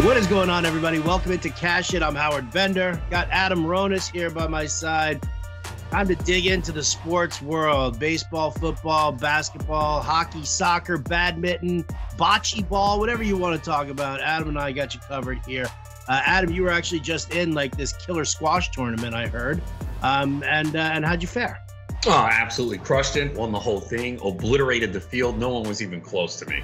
What is going on, everybody? Welcome into Cash It. I'm Howard Bender. Got Adam Ronis here by my side. Time to dig into the sports world. Baseball, football, basketball, hockey, soccer, badminton, bocce ball, whatever you want to talk about. Adam and I got you covered here. Adam, you were actually just in like this killer squash tournament, I heard. And how'd you fare? Oh, absolutely crushed it. Won the whole thing. Obliterated the field. No one was even close to me.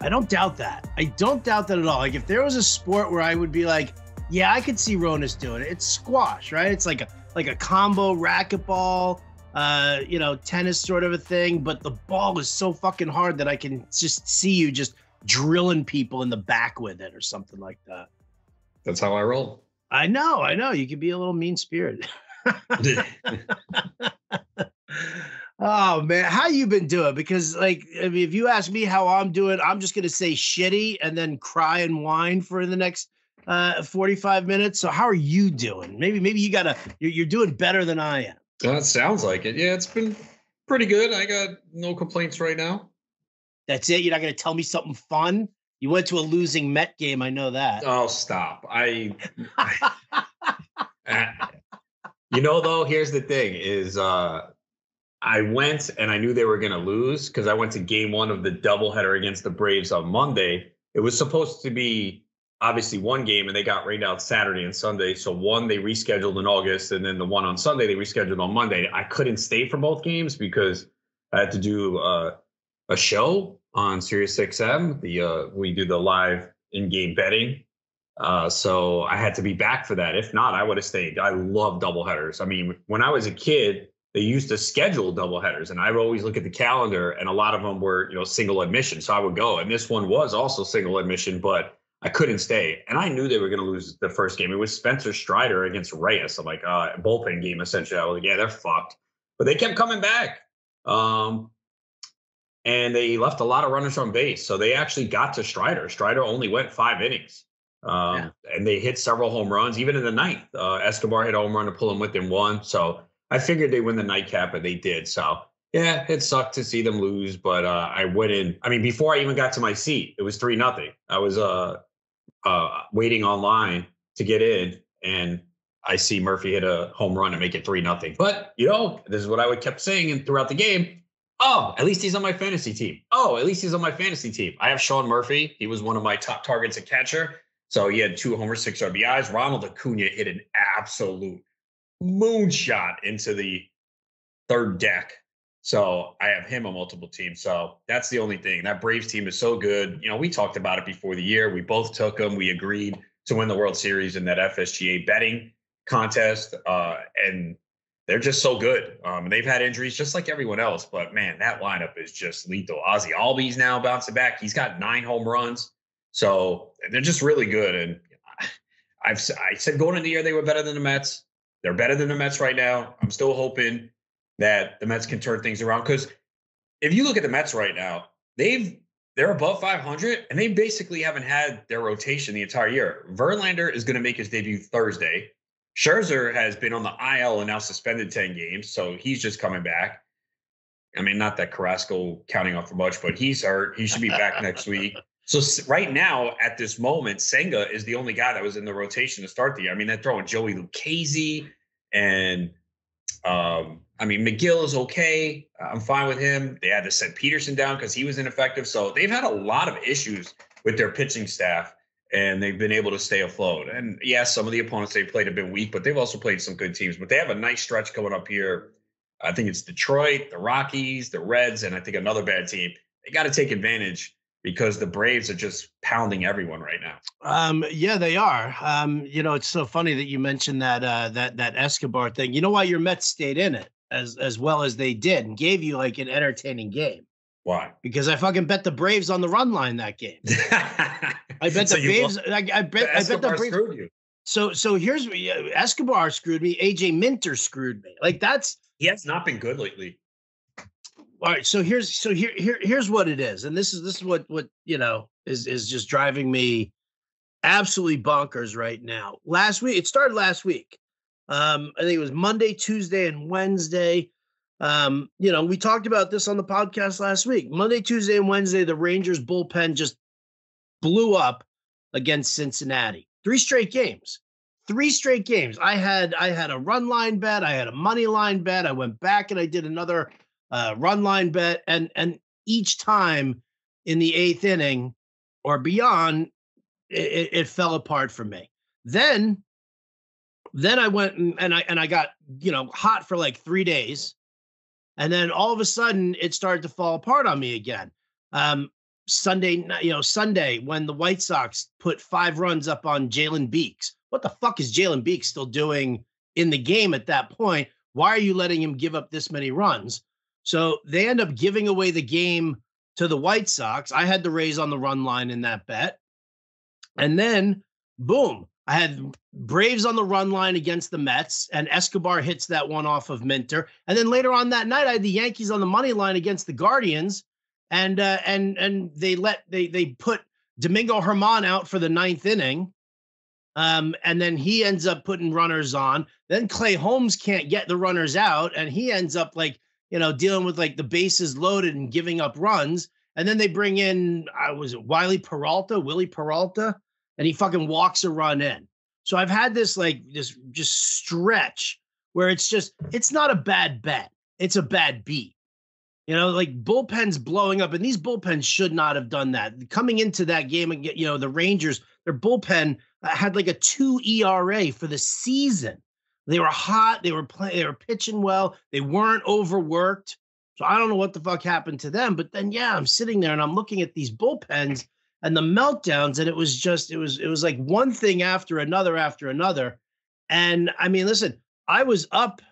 I don't doubt that. I don't doubt that at all. Like if there was a sport where I would be like, yeah, I could see Ronis doing it. It's squash, right? It's like a combo racquetball, tennis sort of a thing. But the ball is so fucking hard that I can just see you just drilling people in the back with it or something like that. That's how I roll. I know. You can be a little mean-spirited. Oh man, how you been doing? Because if you ask me how I'm doing, I'm just gonna say shitty and then cry and whine for the next 45 minutes. So how are you doing? Maybe you're doing better than I am. That sounds like it. Yeah, it's been pretty good. I got no complaints right now. That's it. You're not gonna tell me something fun? You went to a losing Met game. I know that. Oh, stop. Though, here's the thing is, I went and I knew they were going to lose because I went to game one of the doubleheader against the Braves on Monday. It was supposed to be obviously one game and they got rained out Saturday and Sunday. So one they rescheduled in August and then the one on Sunday they rescheduled on Monday. I couldn't stay for both games because I had to do a show on Sirius XM. We do the live in-game betting. So I had to be back for that. If not, I would have stayed. I love doubleheaders. I mean, when I was a kid, they used to schedule doubleheaders, and I would always look at the calendar, and a lot of them were, single admission. So I would go, and this one was also single admission, but I couldn't stay. And I knew they were going to lose the first game. It was Spencer Strider against Reyes. I'm like, bullpen game, essentially. I was like, yeah, they're fucked. But they kept coming back. And they left a lot of runners on base. So they actually got to Strider. Strider only went 5 innings. And they hit several home runs, even in the ninth. Escobar hit a home run to pull them within one. So I figured they win the nightcap, and they did. So, yeah, it sucked to see them lose, but I went in. I mean, before I even got to my seat, it was 3-0. I was waiting online to get in, and I see Murphy hit a home run and make it 3-0. But, this is what I kept saying throughout the game. Oh, at least he's on my fantasy team. I have Sean Murphy. He was one of my top targets at catcher. So he had 2 homers, 6 RBIs. Ronald Acuna hit an absolute moonshot into the third deck. So I have him on multiple teams. So that's the only thing. That Braves team is so good. We talked about it before the year. We both took them. We agreed to win the World Series in that FSGA betting contest. And they're just so good. They've had injuries just like everyone else. But, man, that lineup is just lethal. Ozzy Albies now bouncing back. He's got 9 home runs. So they're just really good. And I said going into the year they were better than the Mets. They're better than the Mets right now. I'm still hoping that the Mets can turn things around because if you look at the Mets right now, they're above 500 and they basically haven't had their rotation the entire year. Verlander is going to make his debut Thursday. Scherzer has been on the IL and now suspended 10 games, so he's just coming back. I mean, not that Carrasco counting off for much, but he's hurt. He should be back next week. So right now, at this moment, Senga is the only guy that was in the rotation to start the year. I mean, they're throwing Joey Lucchesi and, McGill is okay. I'm fine with him. They had to send Peterson down because he was ineffective. So they've had a lot of issues with their pitching staff, and they've been able to stay afloat. And, yes, some of the opponents they played have been weak, but they've also played some good teams. But they have a nice stretch coming up here. I think it's Detroit, the Rockies, the Reds, and I think another bad team. They got to take advantage because the Braves are just pounding everyone right now. Yeah, they are. It's so funny that you mentioned that Escobar thing. You know why your Mets stayed in it as well as they did and gave you like an entertaining game? Why? Because I fucking bet the Braves on the run line that game. I bet the Braves. I bet the Braves screwed you. So here's Escobar screwed me. AJ Minter screwed me. He has not been good lately. All right, so here's what it is, and this is what is just driving me absolutely bonkers right now. It started last week. I think it was Monday, Tuesday, and Wednesday. We talked about this on the podcast last week. Monday, Tuesday, and Wednesday, the Rangers bullpen just blew up. against Cincinnati. 3 straight games. 3 straight games. I had a run line bet. I had a money line bet. I went back and I did another run line bet. And each time in the 8th inning or beyond, it fell apart for me. Then I went and I got, hot for like 3 days. And then all of a sudden it started to fall apart on me again. Sunday when the White Sox put 5 runs up on Jalen Beeks. What the fuck is Jalen Beeks still doing in the game at that point? Why are you letting him give up this many runs? So they end up giving away the game to the White Sox. I had the Rays on the run line in that bet. And then, boom, I had Braves on the run line against the Mets, and Escobar hits that one off of Minter. And then later on that night, I had the Yankees on the money line against the Guardians, and they put Domingo Germán out for the 9th inning, and then he ends up putting runners on. Then Clay Holmes can't get the runners out, and he ends up dealing with like the bases loaded and giving up runs. And then they bring in, Willie Peralta, and he fucking walks a run in. So I've had this just stretch where it's not a bad bet. It's a bad beat. Bullpens blowing up, and these bullpens should not have done that. Coming into that game, and the Rangers, their bullpen had like a 2 ERA for the season. They were hot. They were pitching well. They weren't overworked. So I don't know what the fuck happened to them. But then, I'm sitting there and I'm looking at these bullpens and the meltdowns, and it was like one thing after another. And I mean, listen, I was up,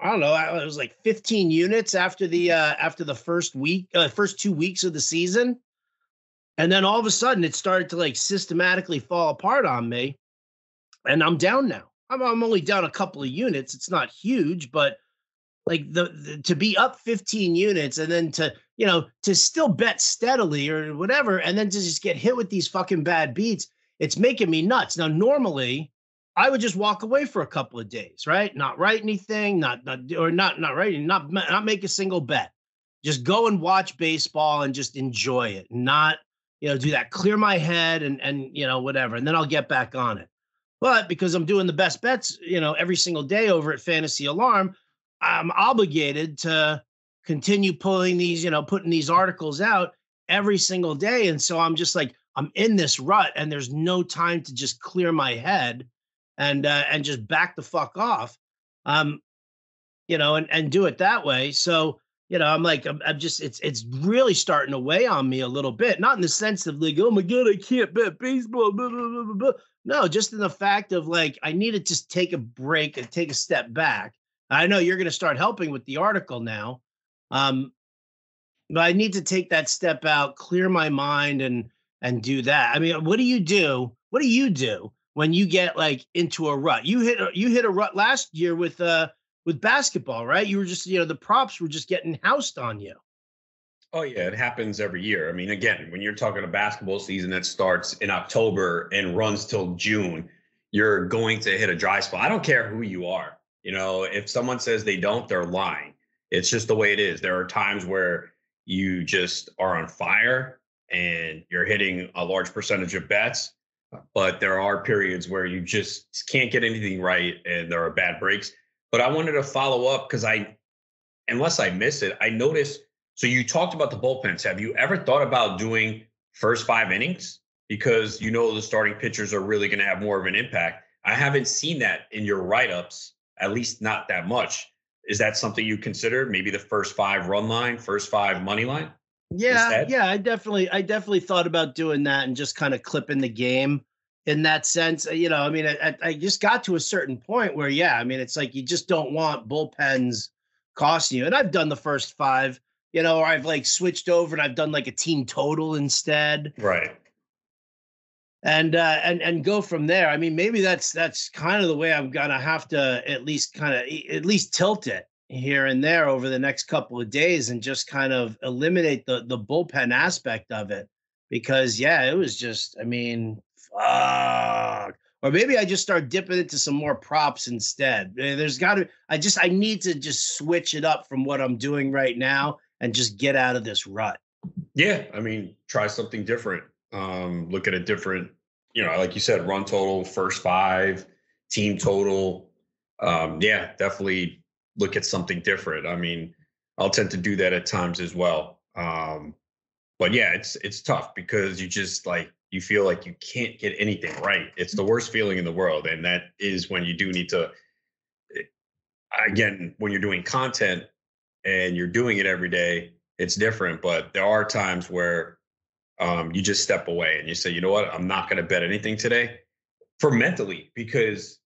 I don't know, it was like 15 units after the first 2 weeks of the season. And then all of a sudden it started to like systematically fall apart on me. And I'm down now. I'm only down a couple of units. It's not huge, but like to be up 15 units and then to still bet steadily or whatever, and then to just get hit with these fucking bad beats, it's making me nuts. Now, normally I would just walk away for a couple of days, right? Not write anything, not writing, not make a single bet. Just go and watch baseball and just enjoy it. Not, do that, clear my head and whatever. And then I'll get back on it. But because I'm doing the best bets, every single day over at Fantasy Alarm, I'm obligated to continue putting these articles out every single day. And so I'm just like, I'm in this rut and there's no time to just clear my head and just back the fuck off, and do it that way. So, I'm like, I'm just, it's really starting to weigh on me a little bit, not in the sense of like, oh my God, I can't bet baseball, blah, blah, blah, blah, blah. No, just in the fact of like, I need to just take a break and take a step back. I know you're going to start helping with the article now. But I need to take that step out, clear my mind and do that. I mean, what do you do? What do you do when you get like into a rut? You hit a rut last year with basketball, right? You were just, the props were just getting housed on you. Oh yeah, it happens every year. I mean, again, when you're talking a basketball season that starts in October and runs till June, you're going to hit a dry spell. I don't care who you are. If someone says they don't, they're lying. It's just the way it is. There are times where you just are on fire and you're hitting a large percentage of bets, but there are periods where you just can't get anything right and there are bad breaks. But I wanted to follow up because unless I miss it, I noticed. So you talked about the bullpens. Have you ever thought about doing first 5 innings? Because the starting pitchers are really going to have more of an impact. I haven't seen that in your write-ups, at least not that much. Is that something you consider? Maybe the first 5 run line, first 5 money line? Yeah, I definitely thought about doing that and just kind of clipping the game in that sense. I just got to a certain point where, it's like you just don't want bullpens costing you. And I've done the first 5. Or I've like switched over and I've done like a team total instead. Right. And go from there. I mean, maybe that's kind of the way I'm going to have to at least tilt it here and there over the next couple of days and just kind of eliminate the bullpen aspect of it, because it was just, fuck. Or maybe I just start dipping into some more props instead. I need to just switch it up from what I'm doing right now and just get out of this rut. Yeah. Try something different. Look at a different, like you said, run total, first five, team total. Yeah, definitely look at something different. I mean, I'll tend to do that at times as well. But yeah, it's tough because you feel like you can't get anything right. It's the worst feeling in the world. And that is when you do need to, again, when you're doing content and you're doing it every day, it's different. But there are times where you just step away and you say, you know what, I'm not going to bet anything today for mentally, because,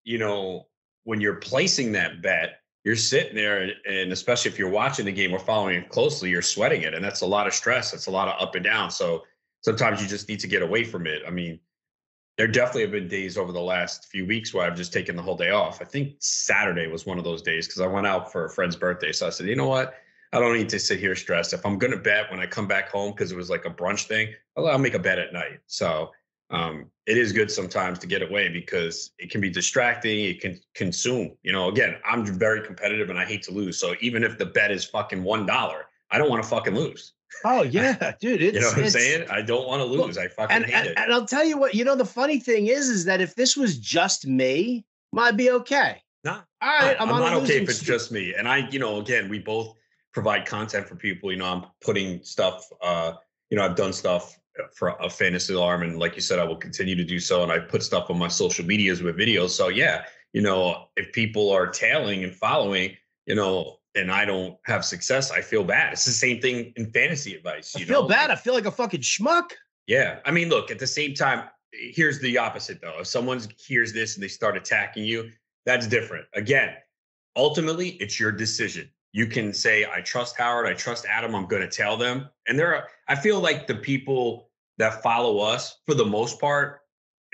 when you're placing that bet, you're sitting there, and especially if you're watching the game or following it closely, you're sweating it. And that's a lot of stress. That's a lot of up and down. So sometimes you just need to get away from it. I mean, there definitely have been days over the last few weeks where I've just taken the whole day off. I think Saturday was one of those days because I went out for a friend's birthday. So I said, you know what? I don't need to sit here stressed. If I'm going to bet when I come back home, because it was like a brunch thing, I'll make a bet at night. So it is good sometimes to get away because it can be distracting. It can consume, again, I'm very competitive and I hate to lose. So even if the bet is fucking $1, I don't want to fucking lose. Oh yeah, dude. You know what I'm saying? I don't want to lose. I fucking hate it. And I'll tell you what, the funny thing is that if this was just me, might be okay. No, all right. I'm not okay if it's just me. And I, again, we both provide content for people. I'm putting stuff, I've done stuff for a fantasy alarm. And like you said, I will continue to do so. And I put stuff on my social medias with videos. So yeah, if people are tailing and following, and I don't have success, I feel bad. It's the same thing in fantasy advice. I feel bad. I feel like a fucking schmuck. Yeah. I mean, look, at the same time, here's the opposite though. If someone hears this and they start attacking you, that's different. Again, ultimately, it's your decision. You can say, I trust Howard, I trust Adam, I'm going to tell them. And I feel like the people that follow us for the most part,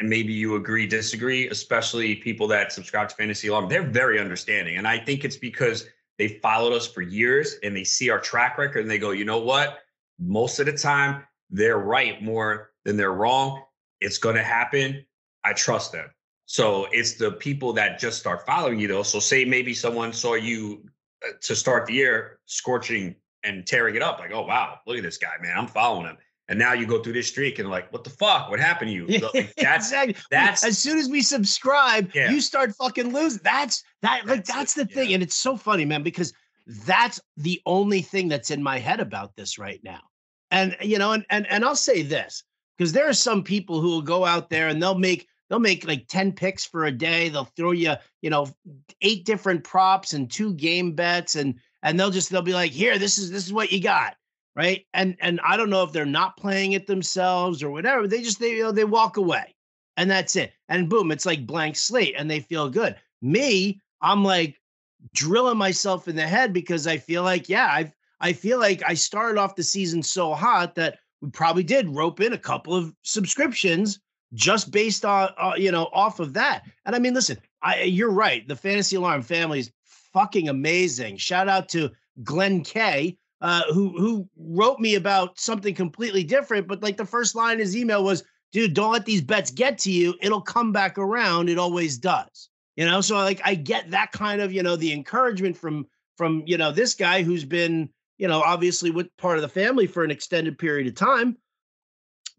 and maybe you agree, disagree, especially people that subscribe to Fantasy Alarm, they're very understanding. And I think it's because they followed us for years and they see our track record and they go, you know what? Most of the time, they're right more than they're wrong. It's going to happen. I trust them. So it's the people that just start following you, though. So say maybe someone saw you to start the year scorching and tearing it up. Like, oh, wow, look at this guy, man. I'm following him. And now you go through this streak and like, what the fuck? What happened to you? Yeah, exactly. That's as soon as we subscribe, you start fucking losing. That's the thing. And it's so funny, man, because that's the only thing that's in my head about this right now. And, and I'll say this, because there are some people who will go out there and they'll make like 10 picks for a day. They'll throw you, 8 different props and 2 game bets. And they'll be like, here, this is what you got. Right. And I don't know if they're not playing it themselves or whatever. They walk away and that's it. And boom, it's like blank slate and they feel good. Me, I'm like drilling myself in the head because I feel like, I feel like I started off the season so hot that we probably did rope in a couple of subscriptions just based on, off of that. And I mean, listen, you're right. The Fantasy Alarm family is fucking amazing. Shout out to Glenn K, who wrote me about something completely different. But like the first line of his email was, dude, don't let these bets get to you. It'll come back around. It always does. So like I get that kind of, the encouragement from, this guy who's been, obviously with part of the family for an extended period of time.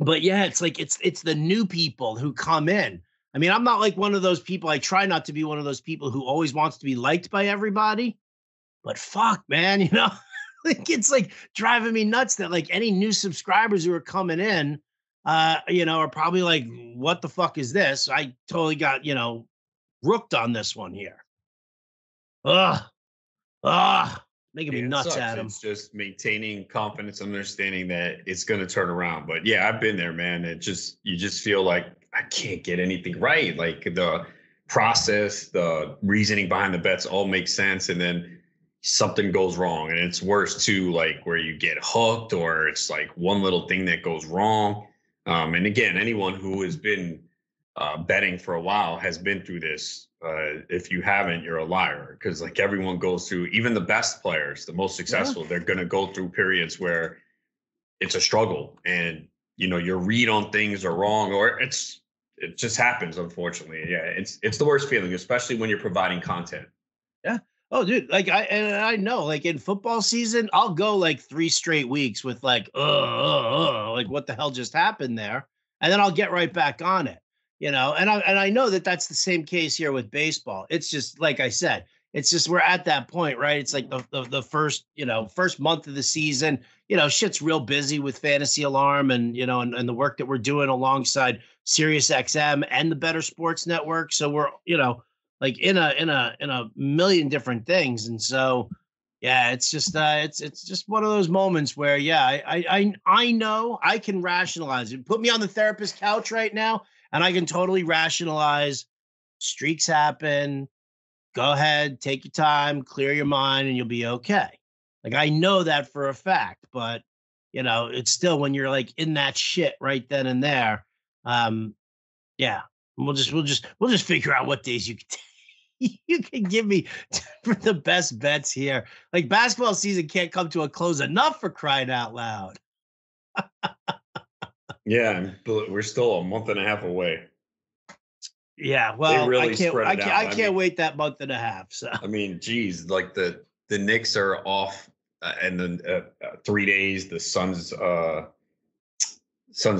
But yeah, it's like, it's the new people who come in. I mean, I'm not like one of those people. I try not to be one of those people who always wants to be liked by everybody, but fuck, man, like it's like driving me nuts that like any new subscribers who are coming in, are probably like, what the fuck is this? I totally got, rooked on this one here. Making me nuts, Adam. It's just maintaining confidence and understanding that it's going to turn around. But yeah, I've been there, man. You just feel like I can't get anything right. Like the process, the reasoning behind the bets all makes sense. And then something goes wrong, and it's worse too, like where you get hooked or it's like one little thing that goes wrong. And again, anyone who has been betting for a while has been through this. If you haven't, you're a liar, because like everyone goes through, even the best players, the most successful, they're going to go through periods where it's a struggle and, your read on things are wrong, or it just happens. Unfortunately. Yeah. It's the worst feeling, especially when you're providing content. Yeah. Oh, dude, like I know, like in football season, I'll go like 3 straight weeks with like, like what the hell just happened there? And then I'll get right back on it. And I know that that's the same case here with baseball. It's just like I said, it's just we're at that point, right? It's like the first first month of the season. Shit's real busy with Fantasy Alarm and and the work that we're doing alongside Sirius XM and the Better Sports Network. So we're like in a million different things, and so yeah, it's just it's just one of those moments where I know I can rationalize it. Put me on the therapist couch right now, and I can totally rationalize streaks happen. Go ahead, take your time, clear your mind, and you'll be okay. Like I know that for a fact, but it's still when you're like in that shit right then and there. Yeah, we'll just figure out what days you can you can give me for the best bets here. Like basketball season can't come to a close enough for crying out loud. Yeah, but we're still a month and a half away. Yeah, well, really I can't wait that month and a half. So I mean, geez, like the Knicks are off, and then 3 days. The Suns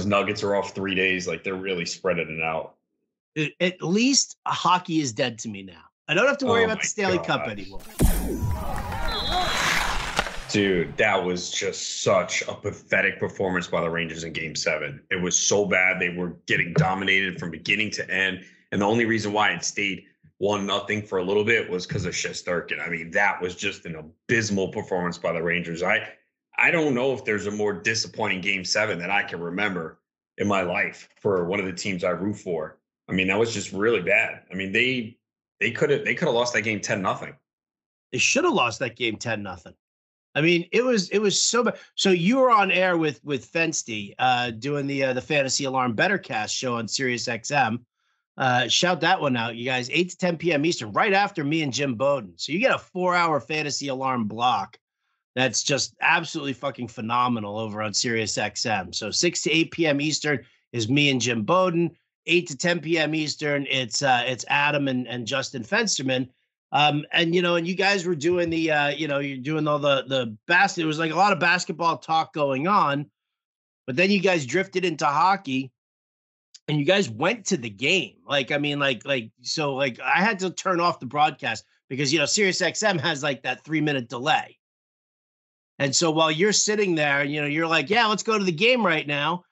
Nuggets are off 3 days. Like they're really spreading it out. At least hockey is dead to me now. I don't have to worry about the Stanley Cup anymore. Dude, that was just such a pathetic performance by the Rangers in Game 7. It was so bad. They were getting dominated from beginning to end. And the only reason why it stayed 1-0 for a little bit was because of Shesterkin. I mean, that was just an abysmal performance by the Rangers. I don't know if there's a more disappointing Game 7 that I can remember in my life for one of the teams I root for. I mean, that was just really bad. I mean, they could have lost that game 10-0. They should have lost that game 10-0. I mean, it was so bad. So you were on air with Fensty doing the Fantasy Alarm Bettercast show on Sirius XM. Shout that one out, you guys. 8 to 10 p.m. Eastern, right after me and Jim Bowden. So you get a 4-hour Fantasy Alarm block. That's just absolutely fucking phenomenal over on Sirius XM. So 6 to 8 p.m. Eastern is me and Jim Bowden. 8 to 10 p.m. Eastern, it's Adam and Justin Fensterman. And you guys were doing the you're doing all the basket. It was like a lot of basketball talk going on, but then you guys drifted into hockey and you guys went to the game. Like, I mean, like I had to turn off the broadcast because, Sirius XM has like that 3-minute delay. And so while you're sitting there, you're like, yeah, let's go to the game right now.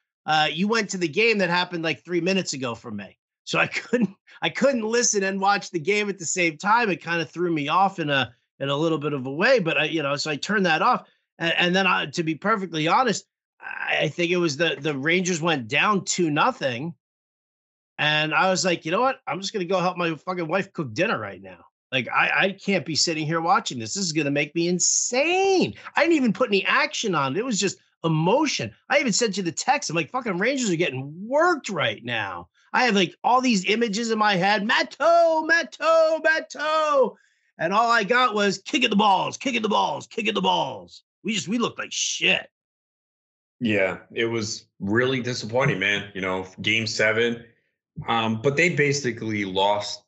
You went to the game that happened like 3 minutes ago for me. So I couldn't listen and watch the game at the same time. It kind of threw me off in a little bit of a way, but so I turned that off. And then to be perfectly honest, I think it was the Rangers went down 2-0. And I was like, you know what? I'm just going to go help my fucking wife cook dinner right now. Like I can't be sitting here watching this. This is going to make me insane. I didn't even put any action on it. It was just emotion. I even sent you the text. I'm like, fucking Rangers are getting worked right now. I have like all these images in my head. Matto. And all I got was kicking the balls. We looked like shit. Yeah, it was really disappointing, man. Game 7. But they basically lost,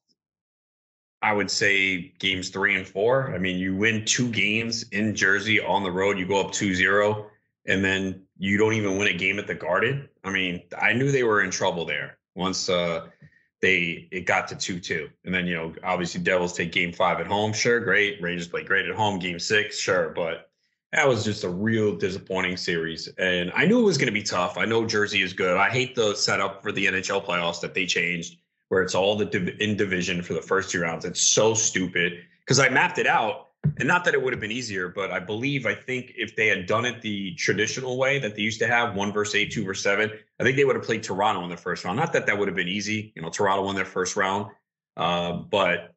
I would say, games 3 and 4. I mean, you win 2 games in Jersey on the road, you go up 2-0, and then you don't even win a game at the Garden. I mean, I knew they were in trouble there once it got to 2-2. And then, obviously Devils take game 5 at home. Sure, great. Rangers play great at home. Game 6, sure. But that was just a real disappointing series. And I knew it was going to be tough. I know Jersey is good. I hate the setup for the NHL playoffs that they changed, where it's all in division for the first 2 rounds. It's so stupid because I mapped it out. And not that it would have been easier, but I think if they had done it the traditional way that they used to have, 1 versus 8, 2 versus 7, I think they would have played Toronto in the first round. Not that would have been easy. Toronto won their first round. But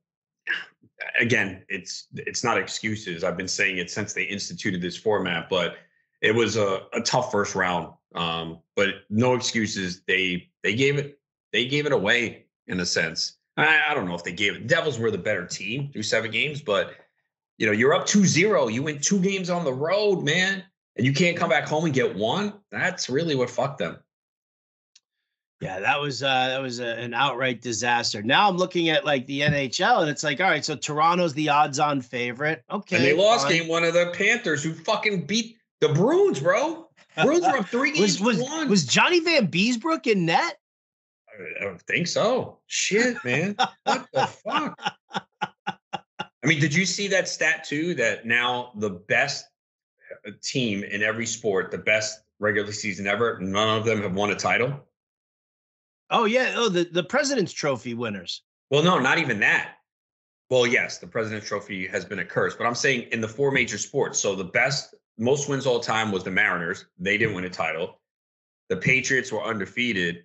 again, it's not excuses. I've been saying it since they instituted this format, but it was a tough first round. But no excuses. They gave it away in a sense. I don't know if they gave it. Devils were the better team through 7 games, but you're up 2-0. You win 2 games on the road, man, and you can't come back home and get 1. That's really what fucked them. Yeah, that was an outright disaster. Now I'm looking at like the NHL, and it's like, all right, so Toronto's the odds-on favorite. Okay, and they lost game 1 of the Panthers, who fucking beat the Bruins, bro. Bruins were up 3 games. Was Johnny Van Beesbrook in net? I don't think so. Shit, man. What the fuck? I mean, did you see that stat too? That now the best team in every sport, the best regular season ever, none of them have won a title. Oh yeah. Oh, the President's Trophy winners. Well, no, not even that. Well, yes, the President's Trophy has been a curse, but I'm saying in the four major sports. So the best, most wins all time was the Mariners. They didn't win a title. The Patriots were undefeated.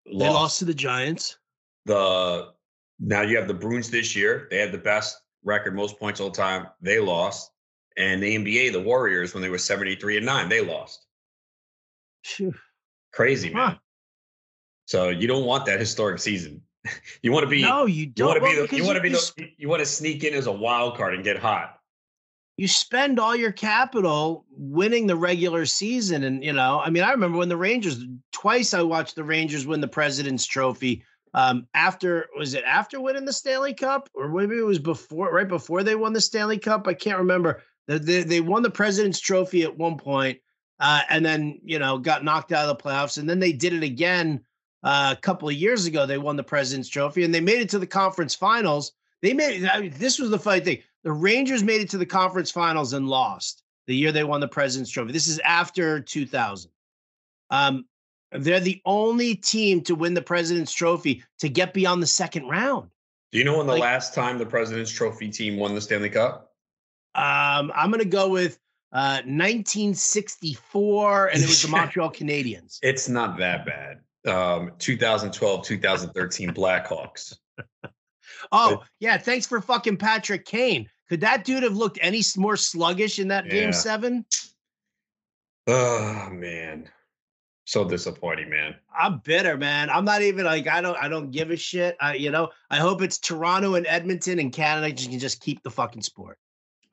They lost to the Giants. Now you have the Bruins this year. They had the best record, most points all time. They lost. And the NBA, the Warriors, when they were 73-9, they lost. Phew. Crazy, man. Huh. So you don't want that historic season. You want to be no, you don't. You want to sneak in as a wild card and get hot. You spend all your capital winning the regular season, and I mean, I remember when the Rangers twice. I watched the Rangers win the President's Trophy. After winning the Stanley Cup, or maybe it was right before they won the Stanley Cup? I can't remember. They won the President's Trophy at one point, and then got knocked out of the playoffs, and then they did it again. A couple of years ago, they won the President's Trophy, and they made it to the conference finals. This was the funny thing. The Rangers made it to the conference finals and lost the year they won the President's Trophy. This is after 2000. They're the only team to win the President's Trophy to get beyond the second round. Do you know when the last time the President's Trophy team won the Stanley Cup? I'm going to go with 1964, and it was the Montreal Canadiens. It's not that bad. 2012, 2013 Blackhawks. Yeah. Thanks for fucking Patrick Kane. Could that dude have looked any more sluggish in that game 7? Oh man. So disappointing, man. I'm bitter, man. I'm not even I don't give a shit. I hope it's Toronto and Edmonton and Canada can just keep the fucking sport.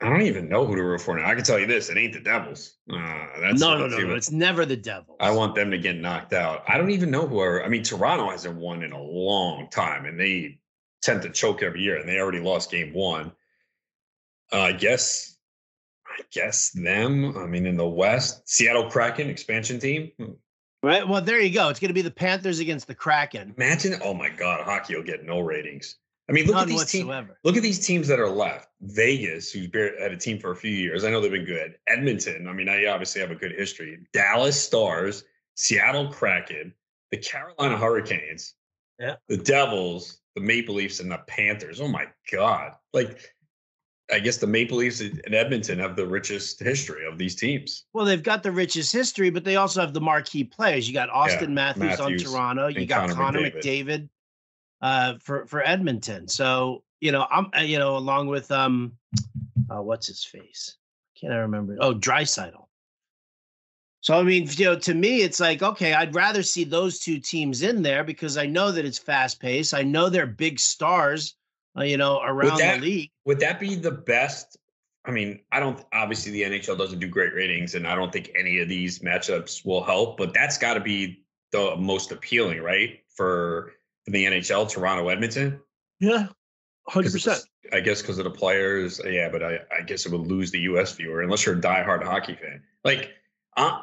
I don't even know who to root for now. I can tell you this: it ain't the Devils. No. It's never the Devils. I want them to get knocked out. I don't even know Toronto hasn't won in a long time, and they tend to choke every year, and they already lost game 1. I guess them. I mean, in the West, Seattle Kraken expansion team. Right. Well, there you go. It's going to be the Panthers against the Kraken. Imagine. Oh my God, hockey will get no ratings. I mean, look at these teams. Look at these teams that are left. Vegas, who's had a team for a few years. I know they've been good. Edmonton. I mean, I obviously have a good history. Dallas Stars, Seattle Kraken, the Carolina Hurricanes, the Devils, the Maple Leafs, and the Panthers. Oh my God! I guess the Maple Leafs and Edmonton have the richest history of these teams. Well, they've got the richest history, but they also have the marquee players. You got Austin Matthews on Toronto. You got Connor McDavid. For Edmonton. So, I'm, along with, what's his face? Can't I remember? Oh, Draisaitl. So, I mean, to me, it's like, okay, I'd rather see those two teams in there because I know that it's fast paced. I know they're big stars, around the league. Would that be the best? I mean, obviously the NHL doesn't do great ratings and I don't think any of these matchups will help, but that's got to be the most appealing, right? For the NHL, Toronto, Edmonton? Yeah, 100%. I guess because of the players. Yeah, but I guess it would lose the U.S. viewer unless you're a diehard hockey fan. I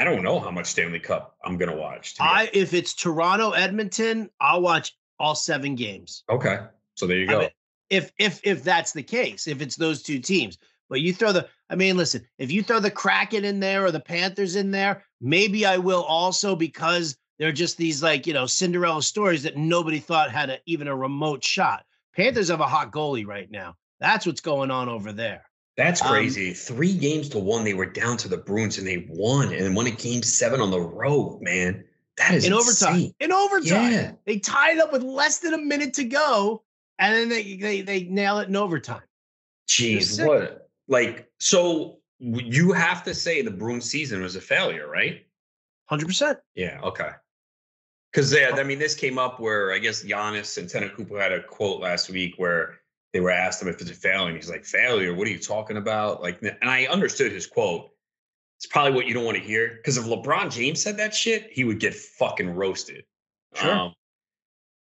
don't know how much Stanley Cup I'm going to watch. If it's Toronto, Edmonton, I'll watch all 7 games. Okay. So there you go. If that's the case, if it's those two teams. But you throw listen, if you throw the Kraken in there or the Panthers in there, maybe I will also because they're just these Cinderella stories that nobody thought had even a remote shot. Panthers have a hot goalie right now. That's what's going on over there. That's crazy. 3-1, they were down to the Bruins and they won and won a game 7 on the road, man. That is insane. In overtime. Yeah. They tied up with less than a minute to go and then they nail it in overtime. Jeez, what? So you have to say the Bruins season was a failure, right? 100%. Yeah, okay. Because this came up where I guess Giannis and Antetokounmpo had a quote last week where they were asked him if it's a failure. And he's like, failure? What are you talking about? And I understood his quote. It's probably what you don't want to hear. Because if LeBron James said that shit, he would get fucking roasted. Sure.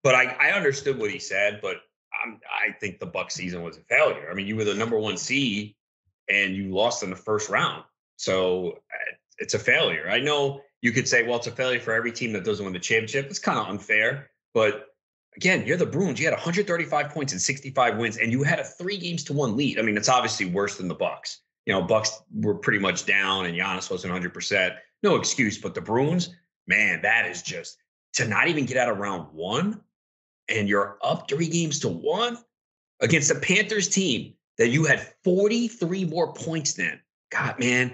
But I understood what he said, but I think the Bucs season was a failure. I mean, you were the number 1 seed and you lost in the first round. So it's a failure. I know you could say, well, it's a failure for every team that doesn't win the championship. It's kind of unfair. But again, you're the Bruins. You had 135 points and 65 wins, and you had a 3-1 lead. I mean, it's obviously worse than the Bucks. Bucks were pretty much down, and Giannis wasn't 100%. No excuse. But the Bruins, man, that is just to not even get out of round one, and you're up 3-1 against a Panthers team that you had 43 more points than. God, man.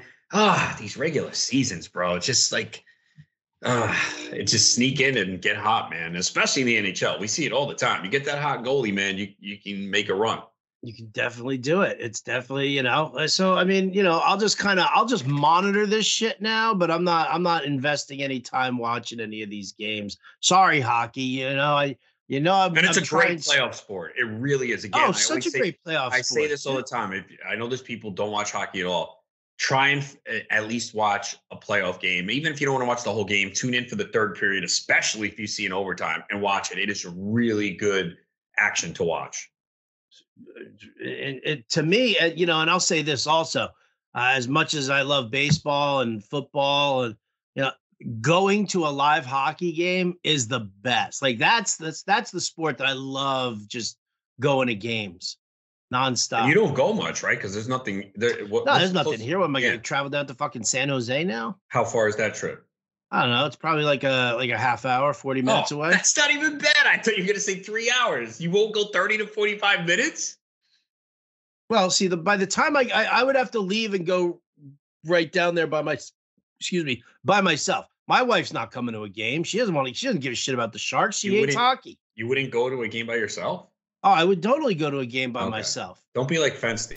These regular seasons, bro. It's just like, it just sneak in and get hot, man. Especially in the NHL. We see it all the time. You get that hot goalie, man, you can make a run. You can definitely do it. It's definitely, so, I mean, I'll just monitor this shit now, but I'm not investing any time watching any of these games. Sorry, hockey. And it's a great playoff sport. It really is. Again, such a great playoff sport. I say this all the time. I know there's people who don't watch hockey at all. Try and at least watch a playoff game. Even if you don't want to watch the whole game, tune in for the third period, especially if you see an overtime, and watch it. It is really good action to watch. To me, and I'll say this also, as much as I love baseball and football, and going to a live hockey game is the best. Like that's the sport that I love, just going to games nonstop. And you don't go much, right? Because there's nothing there. There's nothing here. What am I going to travel down to fucking San Jose now? How far is that trip? I don't know. It's probably like a half hour, 40 minutes away. That's not even bad. I thought you were going to say 3 hours. You won't go 30 to 45 minutes? Well, see, by the time I would have to leave and go right down there by myself. My wife's not coming to a game. She doesn't give a shit about the Sharks. She hates hockey. You wouldn't go to a game by yourself? Oh, I would totally go to a game by myself. Don't be like Fensty.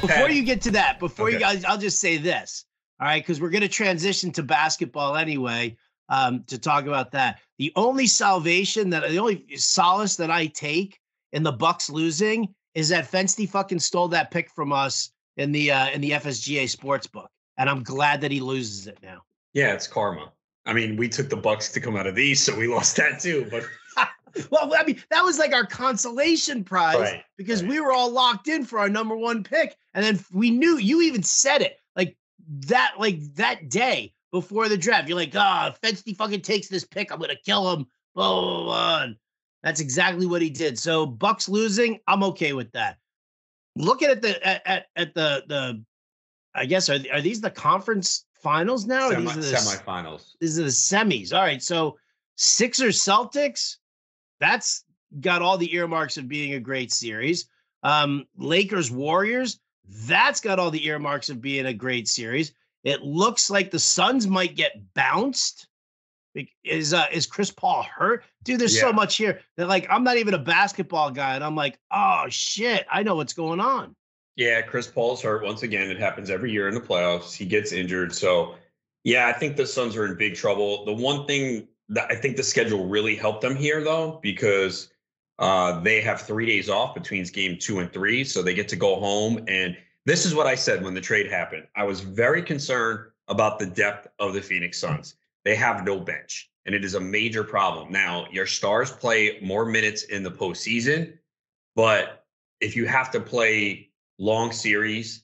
Before you get to that, you guys, I'll just say this. All right, because we're going to transition to basketball anyway, to talk about that. The only solace that I take in the Bucks losing is that Fensty fucking stole that pick from us in the FSGA sportsbook, and I'm glad that he loses it now. Yeah, it's karma. I mean, we took the Bucks to come out of these, so we lost that too. But well, I mean, that was like our consolation prize, because we were all locked in for our number one pick, and then we knew. You even said it that day before the draft. You're like, if Fensty fucking takes this pick, I'm gonna kill him. Blah, blah, blah. And that's exactly what he did. So Bucks losing, I'm okay with that. Looking at the I guess are these the conference finals now? Semifinals. These are the semis. All right. So Sixers Celtics, that's got all the earmarks of being a great series. Lakers Warriors, that's got all the earmarks of being a great series. It looks like the Suns might get bounced. Is Chris Paul hurt? Dude, there's so much here that I'm not even a basketball guy, and I'm like, oh shit, I know what's going on. Yeah, Chris Paul's hurt once again. It happens every year in the playoffs. He gets injured. So yeah, I think the Suns are in big trouble. The one thing that I think the schedule really helped them here, though, because they have 3 days off between game 2 and 3. So they get to go home. And this is what I said when the trade happened. I was very concerned about the depth of the Phoenix Suns. They have no bench, and it is a major problem. Now, your stars play more minutes in the postseason, but if you have to play long series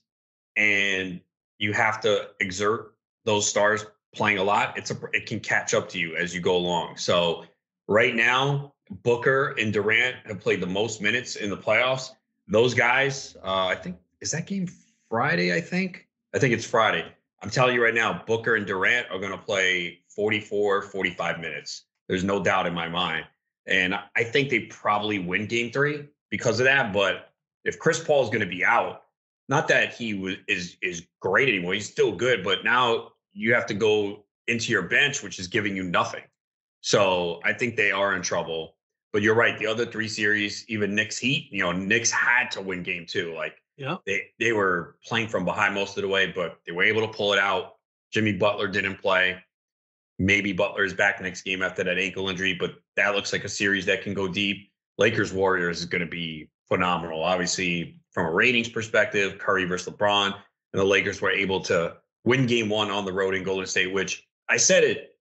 and you have to exert those stars playing a lot, it can catch up to you as you go along. So right now, Booker and Durant have played the most minutes in the playoffs. Those guys, I think, is that game Friday? I think it's Friday. I'm telling you right now, Booker and Durant are going to play 44, 45 minutes. There's no doubt in my mind. And I think they probably win game 3 because of that. But if Chris Paul is going to be out, not that he is great anymore, he's still good, but now you have to go into your bench, which is giving you nothing. So I think they are in trouble. But you're right. The other 3 series, even Knicks Heat, Knicks had to win game 2. They were playing from behind most of the way, but they were able to pull it out. Jimmy Butler didn't play. Maybe Butler is back next game after that ankle injury, but that looks like a series that can go deep. Lakers Warriors is going to be phenomenal. Obviously, from a ratings perspective, Curry versus LeBron, and the Lakers were able to win game 1 on the road in Golden State, which I said it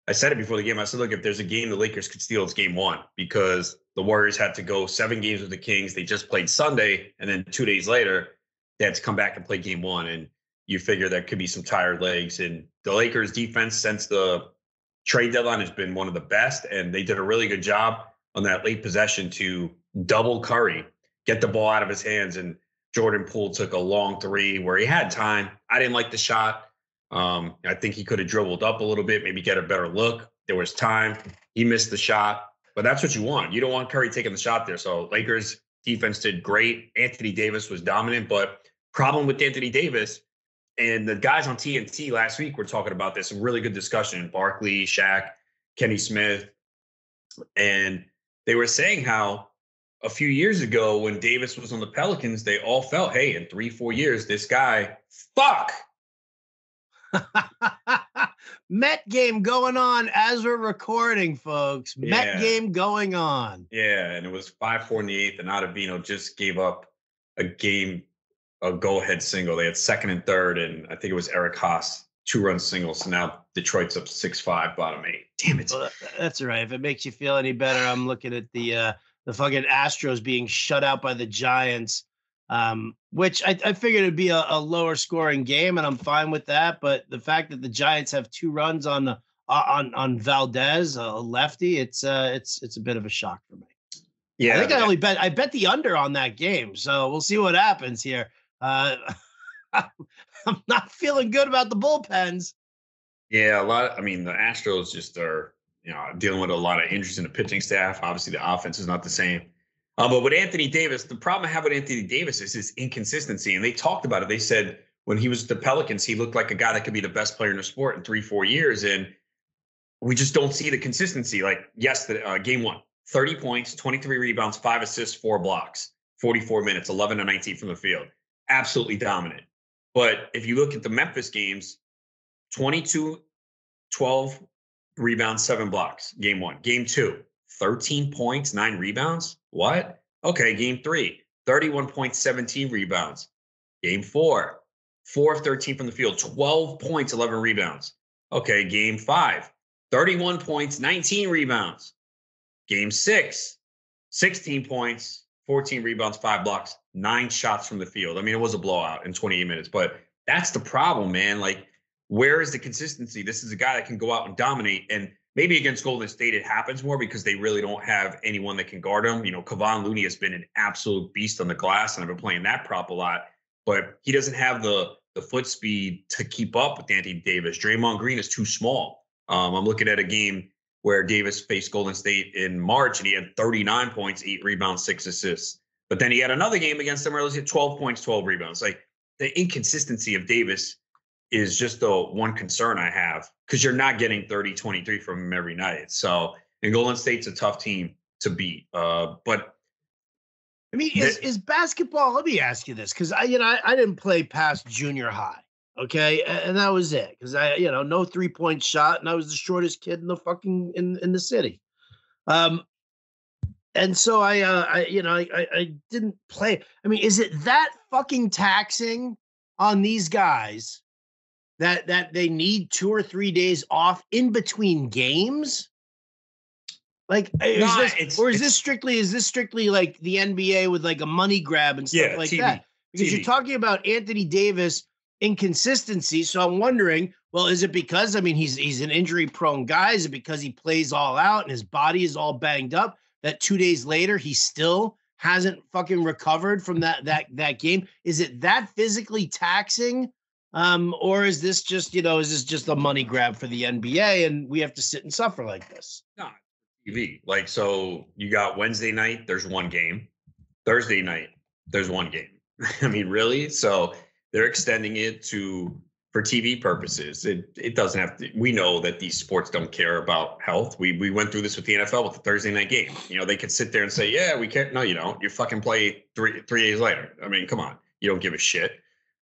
before the game. I said, look, if there's a game the Lakers could steal, it's game 1, because the Warriors had to go 7 games with the Kings. They just played Sunday, and then 2 days later, they had to come back and play game 1. And you figure there could be some tired legs. And the Lakers defense since the trade deadline has been one of the best, and they did a really good job on that late possession to double Curry, get the ball out of his hands. And Jordan Poole took a long three where he had time. I didn't like the shot. I think he could have dribbled up a little bit, maybe get a better look. There was time. He missed the shot, but that's what you want. You don't want Curry taking the shot there. So Lakers defense did great. Anthony Davis was dominant, but problem with Anthony Davis, and the guys on TNT last week were talking about this, a really good discussion. Barkley, Shaq, Kenny Smith, and they were saying how a few years ago when Davis was on the Pelicans, they all felt, hey, in 3-4 years, this guy, fuck. Met game going on as we're recording, folks. Yeah. Met game going on. Yeah, and it was 5-4 in the eighth, and Ottavino just gave up a go-ahead single. They had second and third, and I think it was Eric Haas, 2-run single. So now Detroit's up 6-5, bottom eight. Damn it. Well, that's all right. If it makes you feel any better, I'm looking at the fucking Astros being shut out by the Giants, which I figured it'd be a lower scoring game, and I'm fine with that. But the fact that the Giants have 2 runs on Valdez, a lefty, it's a bit of a shock for me. Yeah, I think I bet the under on that game, so we'll see what happens here. I'm not feeling good about the bullpens. Yeah, the Astros just are, dealing with a lot of injuries in the pitching staff. Obviously, the offense is not the same. But with Anthony Davis, the problem I have with Anthony Davis is his inconsistency. And they talked about it. They said when he was at the Pelicans, he looked like a guy that could be the best player in the sport in 3-4 years. And we just don't see the consistency. Like, yes, game 1, 30 points, 23 rebounds, 5 assists, 4 blocks, 44 minutes, 11 to 19 from the field. Absolutely dominant. But if you look at the Memphis games, 22, 12 rebounds, 7 blocks, game 1. Game 2, 13 points, 9 rebounds. What? Okay, game 3, 31 points, 17 rebounds. Game 4, 4 of 13 from the field, 12 points, 11 rebounds. Okay, game 5, 31 points, 19 rebounds. Game 6, 16 points, 14 rebounds, 5 blocks, 9 shots from the field. I mean, it was a blowout in 28 minutes, but that's the problem, man. Like, where is the consistency? This is a guy that can go out and dominate. And maybe against Golden State, it happens more because they really don't have anyone that can guard him. Kevon Looney has been an absolute beast on the glass, and I've been playing that prop a lot, but he doesn't have the foot speed to keep up with Anthony Davis. Draymond Green is too small. I'm looking at a game where Davis faced Golden State in March, and he had 39 points, 8 rebounds, 6 assists. But then he had another game against them where he had 12 points, 12 rebounds. Like, the inconsistency of Davis is just the one concern I have, because you're not getting 30, 23 from him every night. So, and Golden State's a tough team to beat. But I mean, is basketball? Let me ask you this, because I didn't play past junior high, okay, and that was it. Because no 3-point shot, and I was the shortest kid in the fucking in the city. And so I didn't play. I mean, is it that fucking taxing on these guys that they need 2 or 3 days off in between games? Like, is this strictly like the NBA with like a money grab and stuff like TV, that? Because you're talking about Anthony Davis inconsistency. So I'm wondering, well, is it because, he's an injury prone guy? Is it because he plays all out and his body is all banged up that 2 days later he still hasn't fucking recovered from that game? Is it that physically taxing? Or is this just a money grab for the NBA and we have to sit and suffer like this? No, TV. Like, so you got Wednesday night, there's 1 game. Thursday night, there's 1 game. I mean, really? So they're extending it for TV purposes. It doesn't have to. We know that these sports don't care about health. We went through this with the NFL with the Thursday night game. They could sit there and say, yeah, we can't. No, you don't. You fucking play three days later. I mean, come on. You don't give a shit.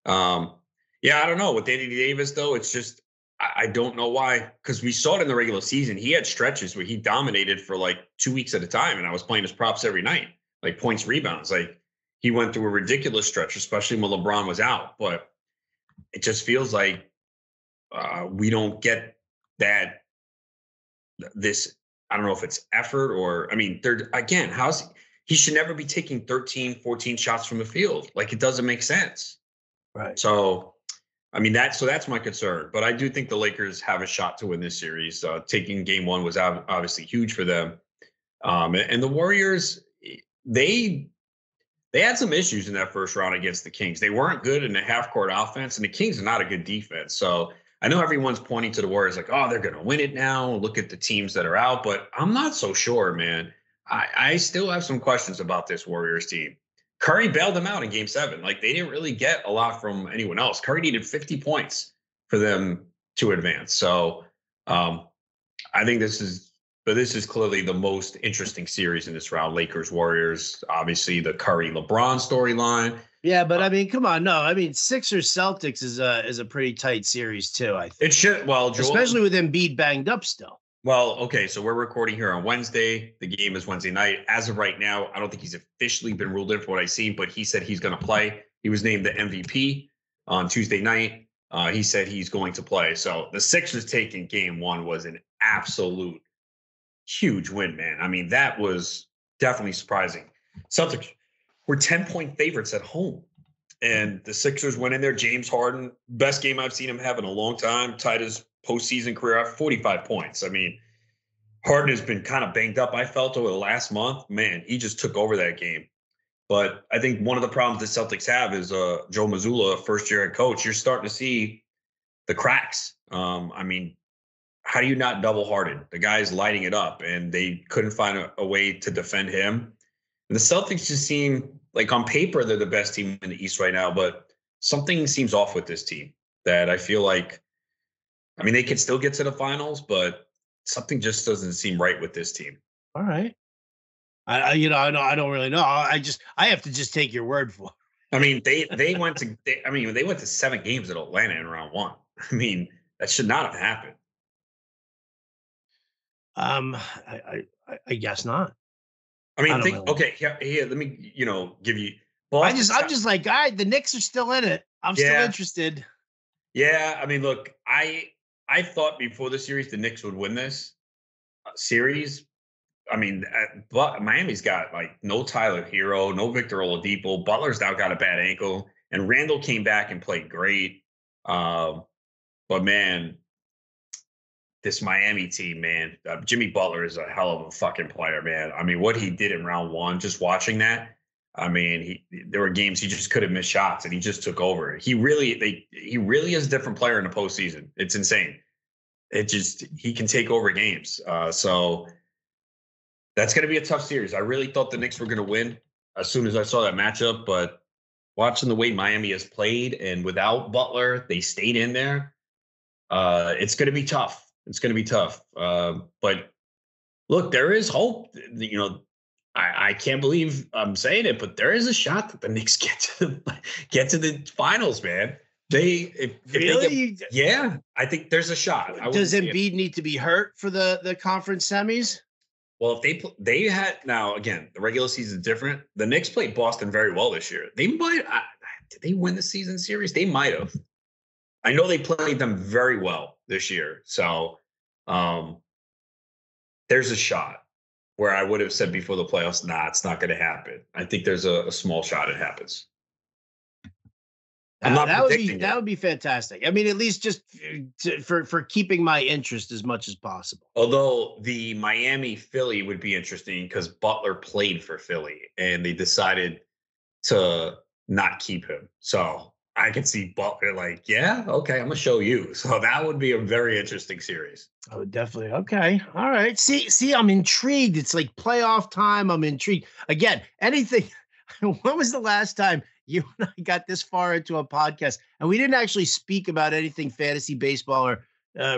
Yeah, I don't know. With Anthony Davis, though, it's just, I don't know why. Because we saw it in the regular season. He had stretches where he dominated for like 2 weeks at a time. And I was playing his props every night, like points, rebounds. Like, he went through a ridiculous stretch, especially when LeBron was out. But it just feels like we don't get that. I don't know if it's effort or, he should never be taking 13, 14 shots from the field. Like, it doesn't make sense. Right. So I mean, that's my concern. But I do think the Lakers have a shot to win this series. Taking game one was obviously huge for them. And the Warriors, they had some issues in that first round against the Kings. They weren't good in the half-court offense, and the Kings are not a good defense. So I know everyone's pointing to the Warriors like, oh, they're going to win it now. Look at the teams that are out. But I'm not so sure, man. I still have some questions about this Warriors team. Curry bailed them out in game 7. Like, they didn't really get a lot from anyone else. Curry needed 50 points for them to advance. So I think this is clearly the most interesting series in this round. Lakers, Warriors, obviously the Curry LeBron storyline. Yeah, but I mean, come on, no. I mean, Sixers Celtics is a pretty tight series too, I think. It should, well, Joel, especially with Embiid banged up still. Well, okay, so we're recording here on Wednesday. The game is Wednesday night. As of right now, I don't think he's officially been ruled in for what I've seen, but he said he's going to play. He was named the MVP on Tuesday night. He said he's going to play. So the Sixers taking game 1 was an absolute huge win, man. I mean, that was definitely surprising. Celtics were 10-point favorites at home, and the Sixers went in there. James Harden, best game I've seen him have in a long time, tied his postseason career at 45 points. I mean, Harden has been kind of banged up, I felt, over the last month. Man, he just took over that game. But I think one of the problems the Celtics have is Joe Mazzulla, first-year head coach. You're starting to see the cracks. I mean, how do you not double Harden? The guy's lighting it up, and they couldn't find a way to defend him. And the Celtics just seem like, on paper, they're the best team in the East right now, but something seems off with this team that I feel like, I mean, they could still get to the finals, but something just doesn't seem right with this team. All right. I don't really know. I have to just take your word for it. I mean, they went to 7 games at Atlanta in round 1. I mean, that should not have happened. I guess not. I mean, okay, here, let me, give you. I'm just like, all right, the Knicks are still in it. I'm still interested. Yeah, I mean, look, I thought before the series the Knicks would win this series. I mean, but Miami's got like no Tyler Hero, no Victor Oladipo. Butler's now got a bad ankle, and Randall came back and played great. But man, this Miami team, man, Jimmy Butler is a hell of a fucking player, man. I mean, what he did in round 1, just watching that. I mean, there were games he just could have missed shots, and he just took over. He really is a different player in the postseason. It's insane. He can take over games. So that's going to be a tough series. I really thought the Knicks were going to win as soon as I saw that matchup, but watching the way Miami has played and without Butler, they stayed in there. It's going to be tough. It's going to be tough. But look, there is hope. I can't believe I'm saying it, but there is a shot that the Knicks get to the finals, man. Yeah, I think there's a shot. Does Embiid need to be hurt for the conference semis? Well, if they had, now again, the regular season is different. The Knicks played Boston very well this year. Did they win the season series? They might have. I know they played them very well this year. So there's a shot where I would have said before the playoffs, nah, it's not going to happen. I think there's a small shot it happens. That would be fantastic. I mean, at least just for keeping my interest as much as possible. Although the Miami-Philly would be interesting because Butler played for Philly and they decided to not keep him. So I could see Butler like, yeah, okay, I'm going to show you. So that would be a very interesting series. Oh, definitely. Okay. All right. See, I'm intrigued. It's like playoff time. I'm intrigued. Again, anything. When was the last time you and I got this far into a podcast and we didn't actually speak about anything fantasy baseball or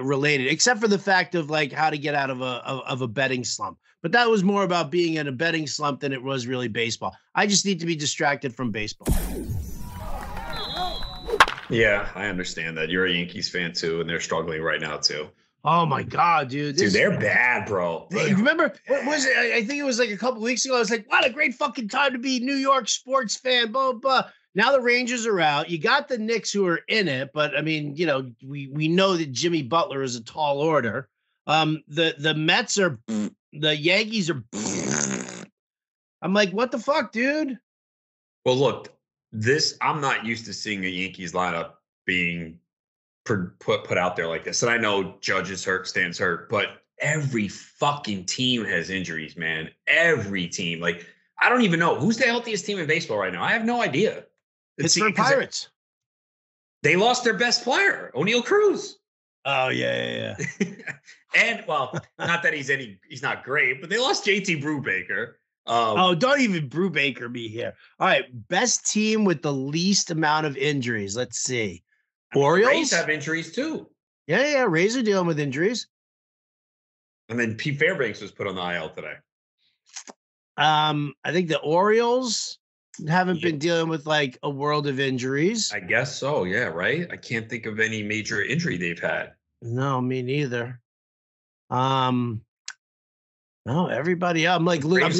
related, except for the fact of like how to get out of a betting slump? But that was more about being in a betting slump than it was really baseball. I just need to be distracted from baseball. Yeah, I understand that. You're a Yankees fan too, and they're struggling right now too. Oh my God, dude! They're bad, bro. Hey, remember what was it? I think it was like a couple weeks ago. I was like, "What a great fucking time to be a New York sports fan!" Blah blah. Now the Rangers are out. You got the Knicks who are in it, but I mean, we know that Jimmy Butler is a tall order. The Mets are, the Yankees are. I'm like, what the fuck, dude? Well, look, I'm not used to seeing a Yankees lineup being put out there like this. And I know Judge is hurt, Stan's hurt, but every fucking team has injuries, man. Every team. Like, I don't even know who's the healthiest team in baseball right now. I have no idea. Pittsburgh Pirates. They lost their best player, O'Neal Cruz. Oh yeah. And well, not that he's not great, but they lost JT Brubaker. Don't even Brubaker be here. All right, best team with the least amount of injuries. Let's see. Orioles Rays have injuries too. Yeah. Rays are dealing with injuries. And then Pete Fairbanks was put on the IL today. I think the Orioles haven't been dealing with like a world of injuries. I guess so. Yeah. Right. I can't think of any major injury they've had. No, me neither. No, everybody else. I'm like going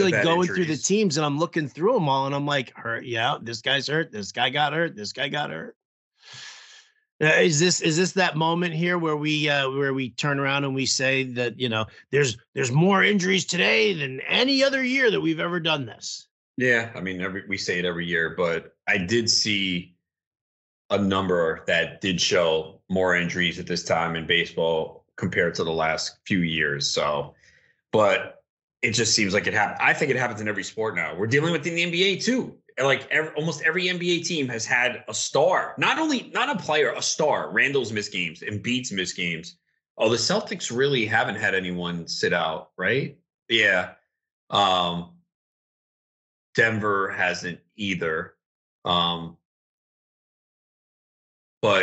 through the teams and I'm looking through them all and I'm like, hurt. Yeah, this guy's hurt. This guy got hurt. This guy got hurt. Is this that moment here where we turn around and we say that, you know, there's more injuries today than any other year that we've ever done this? Yeah, I mean, we say it every year, but I did see a number that did show more injuries at this time in baseball compared to the last few years. So, but it just seems like it happens. I think it happens in every sport now. We're dealing with it in the NBA too. Like almost every NBA team has had a star, not a player, a star. Randall's missed games, Embiid's missed games. Oh, the Celtics really haven't had anyone sit out, right? Yeah. Denver hasn't either. But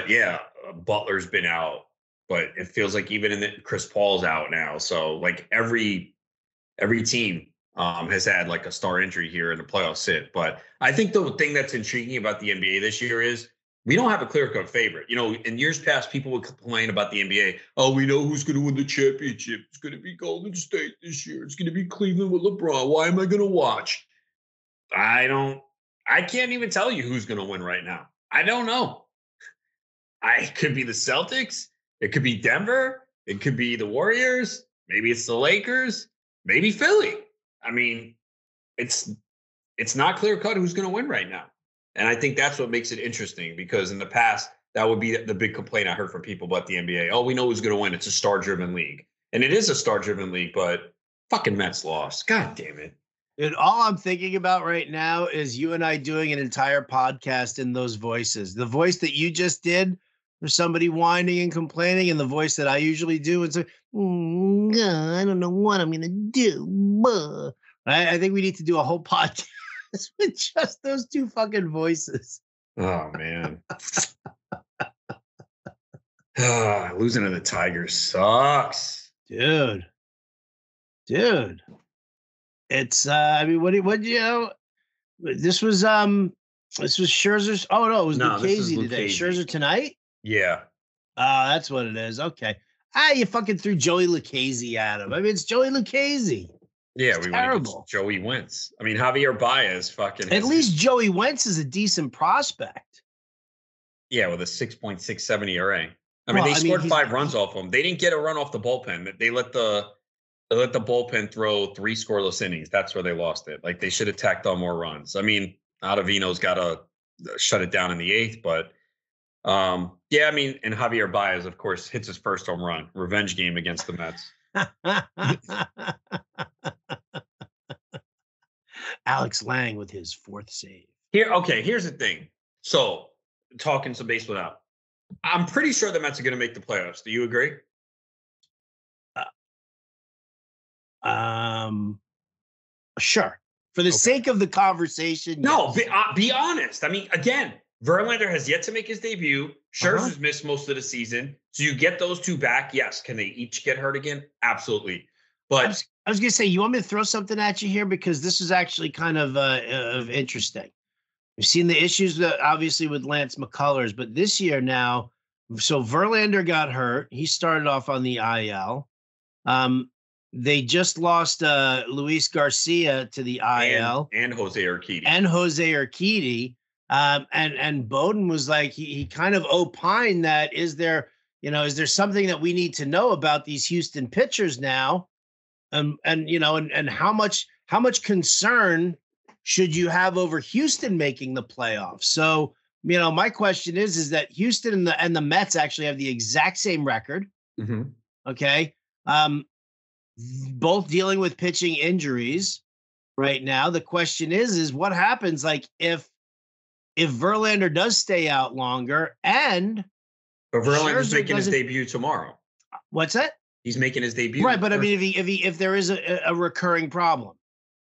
yeah, Butler's been out, but it feels like even Chris Paul's out now. So like every team has had like a star injury here in the playoff sit. But I think the thing that's intriguing about the NBA this year is we don't have a clear-cut favorite. You know, in years past, people would complain about the NBA. Oh, we know who's going to win the championship. It's going to be Golden State this year. It's going to be Cleveland with LeBron. Why am I going to watch? I can't even tell you who's going to win right now. I don't know. It could be the Celtics. It could be Denver. It could be the Warriors. Maybe it's the Lakers. Maybe Philly. I mean, it's not clear cut who's going to win right now. And I think that's what makes it interesting, because in the past, that would be the big complaint I heard from people about the NBA. Oh, we know who's going to win. It's a star-driven league. And it is a star-driven league, but fucking Mets lost. God damn it. And all I'm thinking about right now is you and I doing an entire podcast in those voices. The voice that you just did for somebody whining and complaining, and the voice that I usually do and say, I don't know what I'm going to do. I think we need to do a whole podcast with just those two fucking voices. Oh, man. Losing to the Tigers sucks. Dude. It's I mean, what you know? This was Scherzer's. Oh no, it was Lucchese today. Scherzer tonight. Yeah. That's what it is. Okay. You fucking threw Joey Lucchese at him. I mean, it's Joey Lucchese. Yeah, it's terrible. Joey Wentz. I mean, Javier Baez fucking. At least Joey Wentz is a decent prospect. Yeah, with a 6.67 ERA. I mean, they scored 5 runs off him. They didn't get a run off the bullpen. They let the bullpen throw 3 scoreless innings. That's where they lost it. Like, they should have tacked on more runs. I mean, Ottavino's got to shut it down in the 8th, but yeah, I mean, and Javier Baez, of course, hits his first home run. Revenge game against the Mets. Alex Lang with his 4th save. Here's the thing. So, talking some baseball now. I'm pretty sure the Mets are going to make the playoffs. Do you agree? Sure. For the sake of the conversation. No, yes. Be honest. I mean, again, Verlander has yet to make his debut. Scherzer's missed most of the season. So you get those two back. Yes. Can they each get hurt again? Absolutely. But I was going to say, you want me to throw something at you here? Because this is actually kind of interesting. We've seen the issues obviously with Lance McCullers, but this year now, so Verlander got hurt. He started off on the IL. They just lost Luis Garcia to the IL and Jose Urquidy. And Bowden was like, he kind of opined that is there something that we need to know about these Houston pitchers now, and how much concern should you have over Houston making the playoffs? So My question is that Houston and the Mets actually have the exact same record. Mm-hmm. Okay. Both dealing with pitching injuries right now. The question is what happens like if Verlander does stay out longer and but Verlander's making his debut tomorrow. What's that? He's making his debut. Right, but I mean if there is a recurring problem.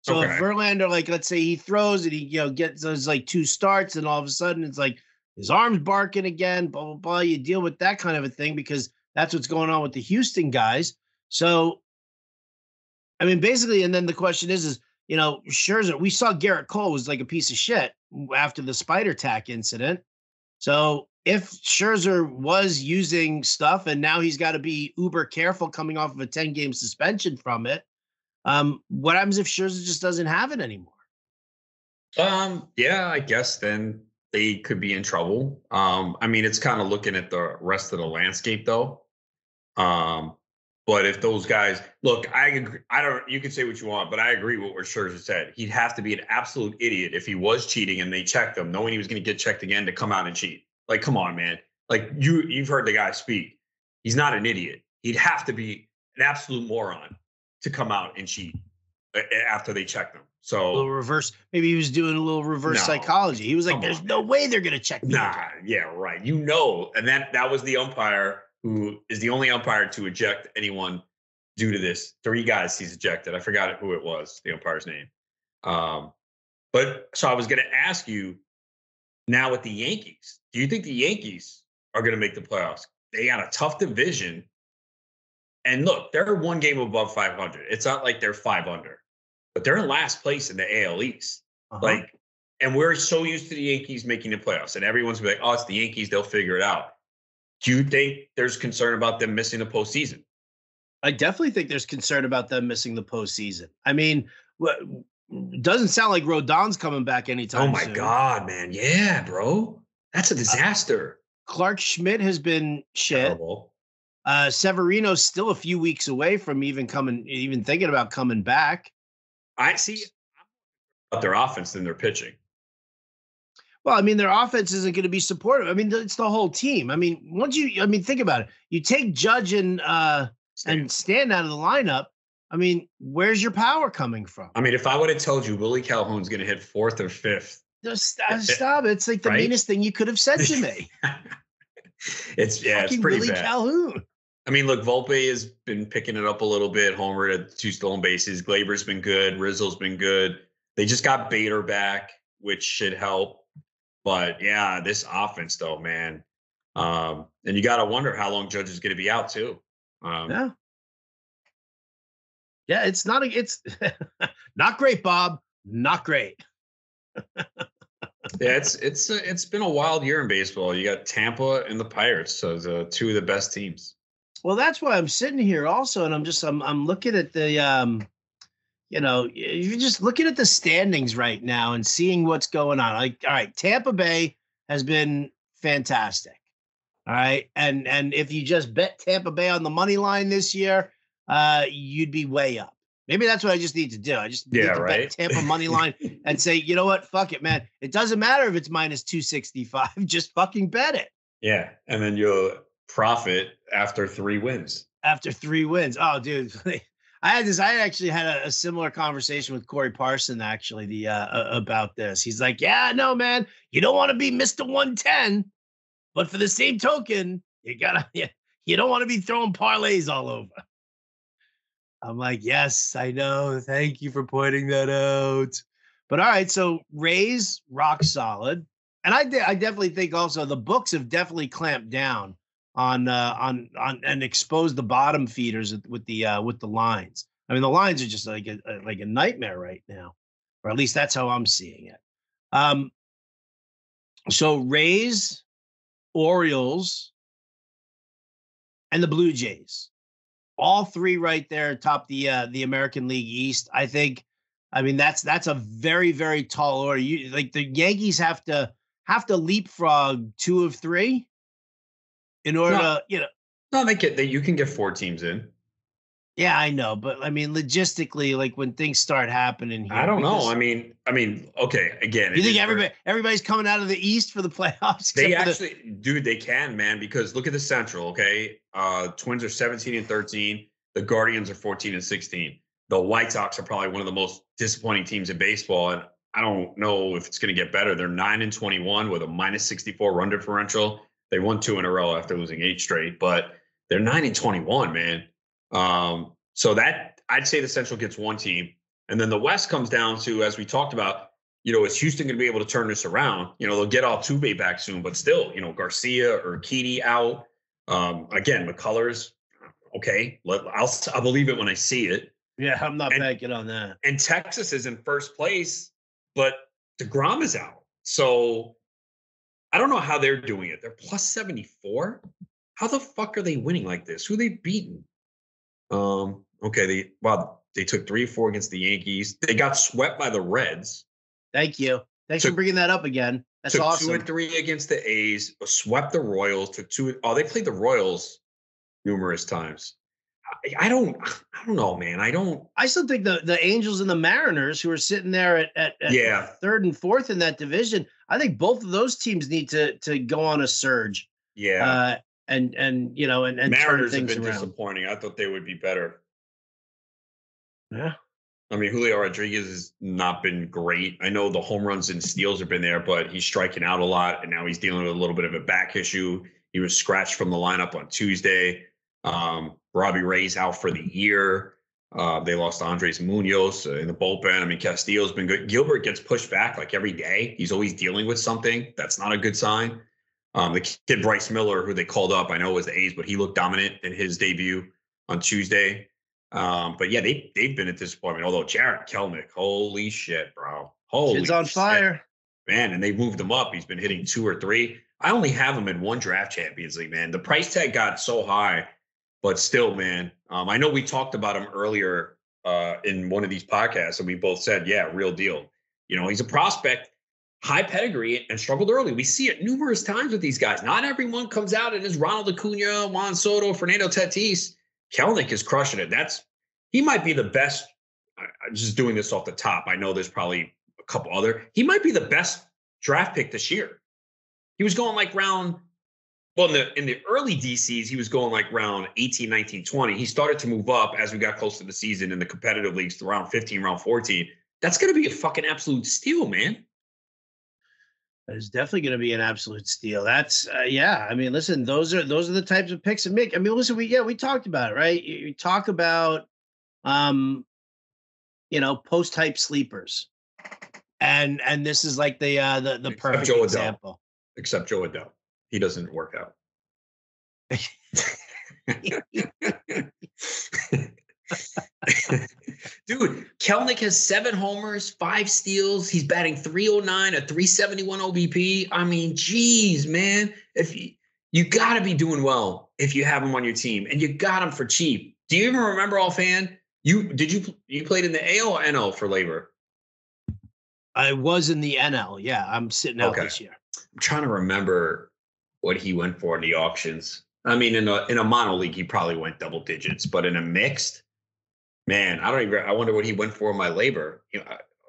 So if Verlander, like, let's say he throws and he, gets those like 2 starts and all of a sudden it's like his arm's barking again, blah, blah, blah. You deal with that kind of a thing because that's what's going on with the Houston guys. So, I mean, basically, and then the question is, Scherzer, we saw Garrett Cole was like a piece of shit after the spider tack incident. So if Scherzer was using stuff and now he's got to be uber careful coming off of a 10-game suspension from it, what happens if Scherzer just doesn't have it anymore? Yeah, I guess then they could be in trouble. I mean, it's kind of looking at the rest of the landscape though. But if those guys look, I agree. You can say what you want, but I agree with what Scherzer said. He'd have to be an absolute idiot if he was cheating and they checked him, knowing he was going to get checked again to come out and cheat. Like, come on, man. Like you've heard the guy speak. He's not an idiot. He'd have to be an absolute moron to come out and cheat after they checked him. So a little reverse. Maybe he was doing a little reverse psychology. He was like, "There's no way they're going to check me." Nah, yeah, right. And that was the umpire who is the only umpire to eject anyone due to this. 3 guys he's ejected. I forgot who it was, the umpire's name. But so I was going to ask you now with the Yankees, do you think the Yankees are going to make the playoffs? They got a tough division. And look, they're 1 game above 500. It's not like they're 5 under, but they're in last place in the AL East. And we're so used to the Yankees making the playoffs, and everyone's like, "Oh, it's the Yankees; they'll figure it out." Do you think there's concern about them missing the postseason? I definitely think there's concern about them missing the postseason. I mean, doesn't sound like Rodon's coming back anytime soon. Oh my God, man! Yeah, bro, that's a disaster. Clark Schmidt has been shit. Terrible. Severino's still a few weeks away from even thinking about coming back. I see about their offense than their pitching. Well, I mean, their offense isn't going to be supportive. I mean, it's the whole team. I mean, think about it. You take Judge and Stan out of the lineup. I mean, where's your power coming from? I mean, if I would have told you Willie Calhoun's going to hit 4th or 5th. Just stop. It's like the meanest thing you could have said to me. It's pretty Willie bad. Calhoun. I mean, look, Volpe has been picking it up a little bit. Homer at 2 stolen bases. Glaber's been good. Rizzo's been good. They just got Bader back, which should help. But yeah, this offense though, man. And you got to wonder how long Judge is going to be out too. Yeah, it's not not great, Bob. Not great. Yeah, it's been a wild year in baseball. You got Tampa and the Pirates, so the 2 of the best teams. Well, that's why I'm sitting here also, and I'm looking at the you're just looking at the standings right now and seeing what's going on. Like, all right, Tampa Bay has been fantastic. All right, and if you just bet Tampa Bay on the money line this year, you'd be way up. Maybe that's what I just need to do. I just need to bet Tampa money line and say, you know what? Fuck it, man. It doesn't matter if it's minus 265. Just fucking bet it. Yeah, and then you'll profit after 3 wins. After 3 wins. Oh, dude. I actually had a similar conversation with Corey Parson, actually, about this. He's like, yeah, no, man, you don't want to be Mr. 110, but for the same token, you don't want to be throwing parlays all over. I'm like, yes, I know. Thank you for pointing that out. But all right, so Rays, rock solid. And I definitely think also the books have definitely clamped down on and exposed the bottom feeders with the lines. I mean, the lines are just like a nightmare right now, or at least that's how I'm seeing it. So Rays, Orioles, and the Blue Jays, all 3 right there atop the American League East. I think, I mean, that's a very, very tall order. The Yankees have to leapfrog 2 of 3 in order to, No, you can get 4 teams in. Yeah, I know, but I mean, logistically, like when things start happening I here, don't know. because Okay. Again, you it think is very, everybody's coming out of the East for the playoffs, they except for the. actually, dude, they can, man, because look at the Central, okay? Twins are 17 and 13. The Guardians are 14 and 16. The White Sox are probably one of the most disappointing teams in baseball. And I don't know if it's going to get better. They're 9 and 21 with a minus 64 run differential. They won 2 in a row after losing 8 straight, but they're 9 and 21, man. So that I'd say the Central gets one team. And then the West comes down to, as we talked about, is Houston going to be able to turn this around? They'll get Altuve back soon, but still, Garcia or Urquidy out. Again, McCullers, okay, I'll believe it when I see it. Yeah, I'm not banking on that. And Texas is in first place, but DeGrom is out. So I don't know how they're doing it. They're plus 74. How the fuck are they winning like this? Who they beaten? Okay, they took 3-4 against the Yankees. They got swept by the Reds. Thank you. Thanks for bringing that up again. That's awesome. 2-3 against the A's, swept the Royals, took 2. Oh, they played the Royals numerous times. I don't know, man. I still think the Angels and the Mariners, who are sitting there at third and fourth in that division, I think both of those teams need to go on a surge. Yeah. And Mariners turn things have been around. Disappointing. I thought they would be better. Yeah. I mean, Julio Rodriguez has not been great. I know the home runs and steals have been there, but he's striking out a lot, and now he's dealing with a little bit of a back issue. He was scratched from the lineup on Tuesday. Robbie Ray's out for the year. They lost Andres Munoz in the bullpen. I mean, Castillo's been good. Gilbert gets pushed back like every day. He's always dealing with something. That's not a good sign. The kid Bryce Miller, who they called up, I know it was the A's, but he looked dominant in his debut on Tuesday. But yeah, they've been a disappointment. Although Jarrett Kelenic, holy shit, bro. Kid's on fire. Man, and they moved him up. He's been hitting 2 or 3. I only have him in one draft Champions League, man. The price tag got so high, but still, man. I know we talked about him earlier in one of these podcasts, and we both said, yeah, real deal. He's a prospect, high pedigree, and struggled early. We see it numerous times with these guys. Not everyone comes out and is Ronald Acuna, Juan Soto, Fernando Tatis. Kelenic is crushing it. He might be the best. I'm just doing this off the top. I know there's probably a couple other. He might be the best draft pick this year. He was going like round. Well, in the early DCs, he was going like round 18, 19, 20. He started to move up as we got close to the season in the competitive leagues to round 15, round 14. That's going to be a fucking absolute steal, man. That is definitely going to be an absolute steal. That's yeah. I mean, listen, those are the types of picks that make. I mean, listen, we talked about it, right? You talk about, post type sleepers, and this is like the perfect example. Except Joe Adele, he doesn't work out. Dude, Kelenic has 7 homers, 5 steals. He's batting .309, a .371 OBP. I mean, geez, man. If you got to be doing well if you have him on your team, and you got him for cheap. Do you even remember offhand? You played in the AL or NL for labor? I was in the NL. Yeah, I'm sitting out this year. I'm trying to remember what he went for in the auctions. I mean, in a mono league, he probably went double digits, but in a mixed. Man, I wonder what he went for in my labor.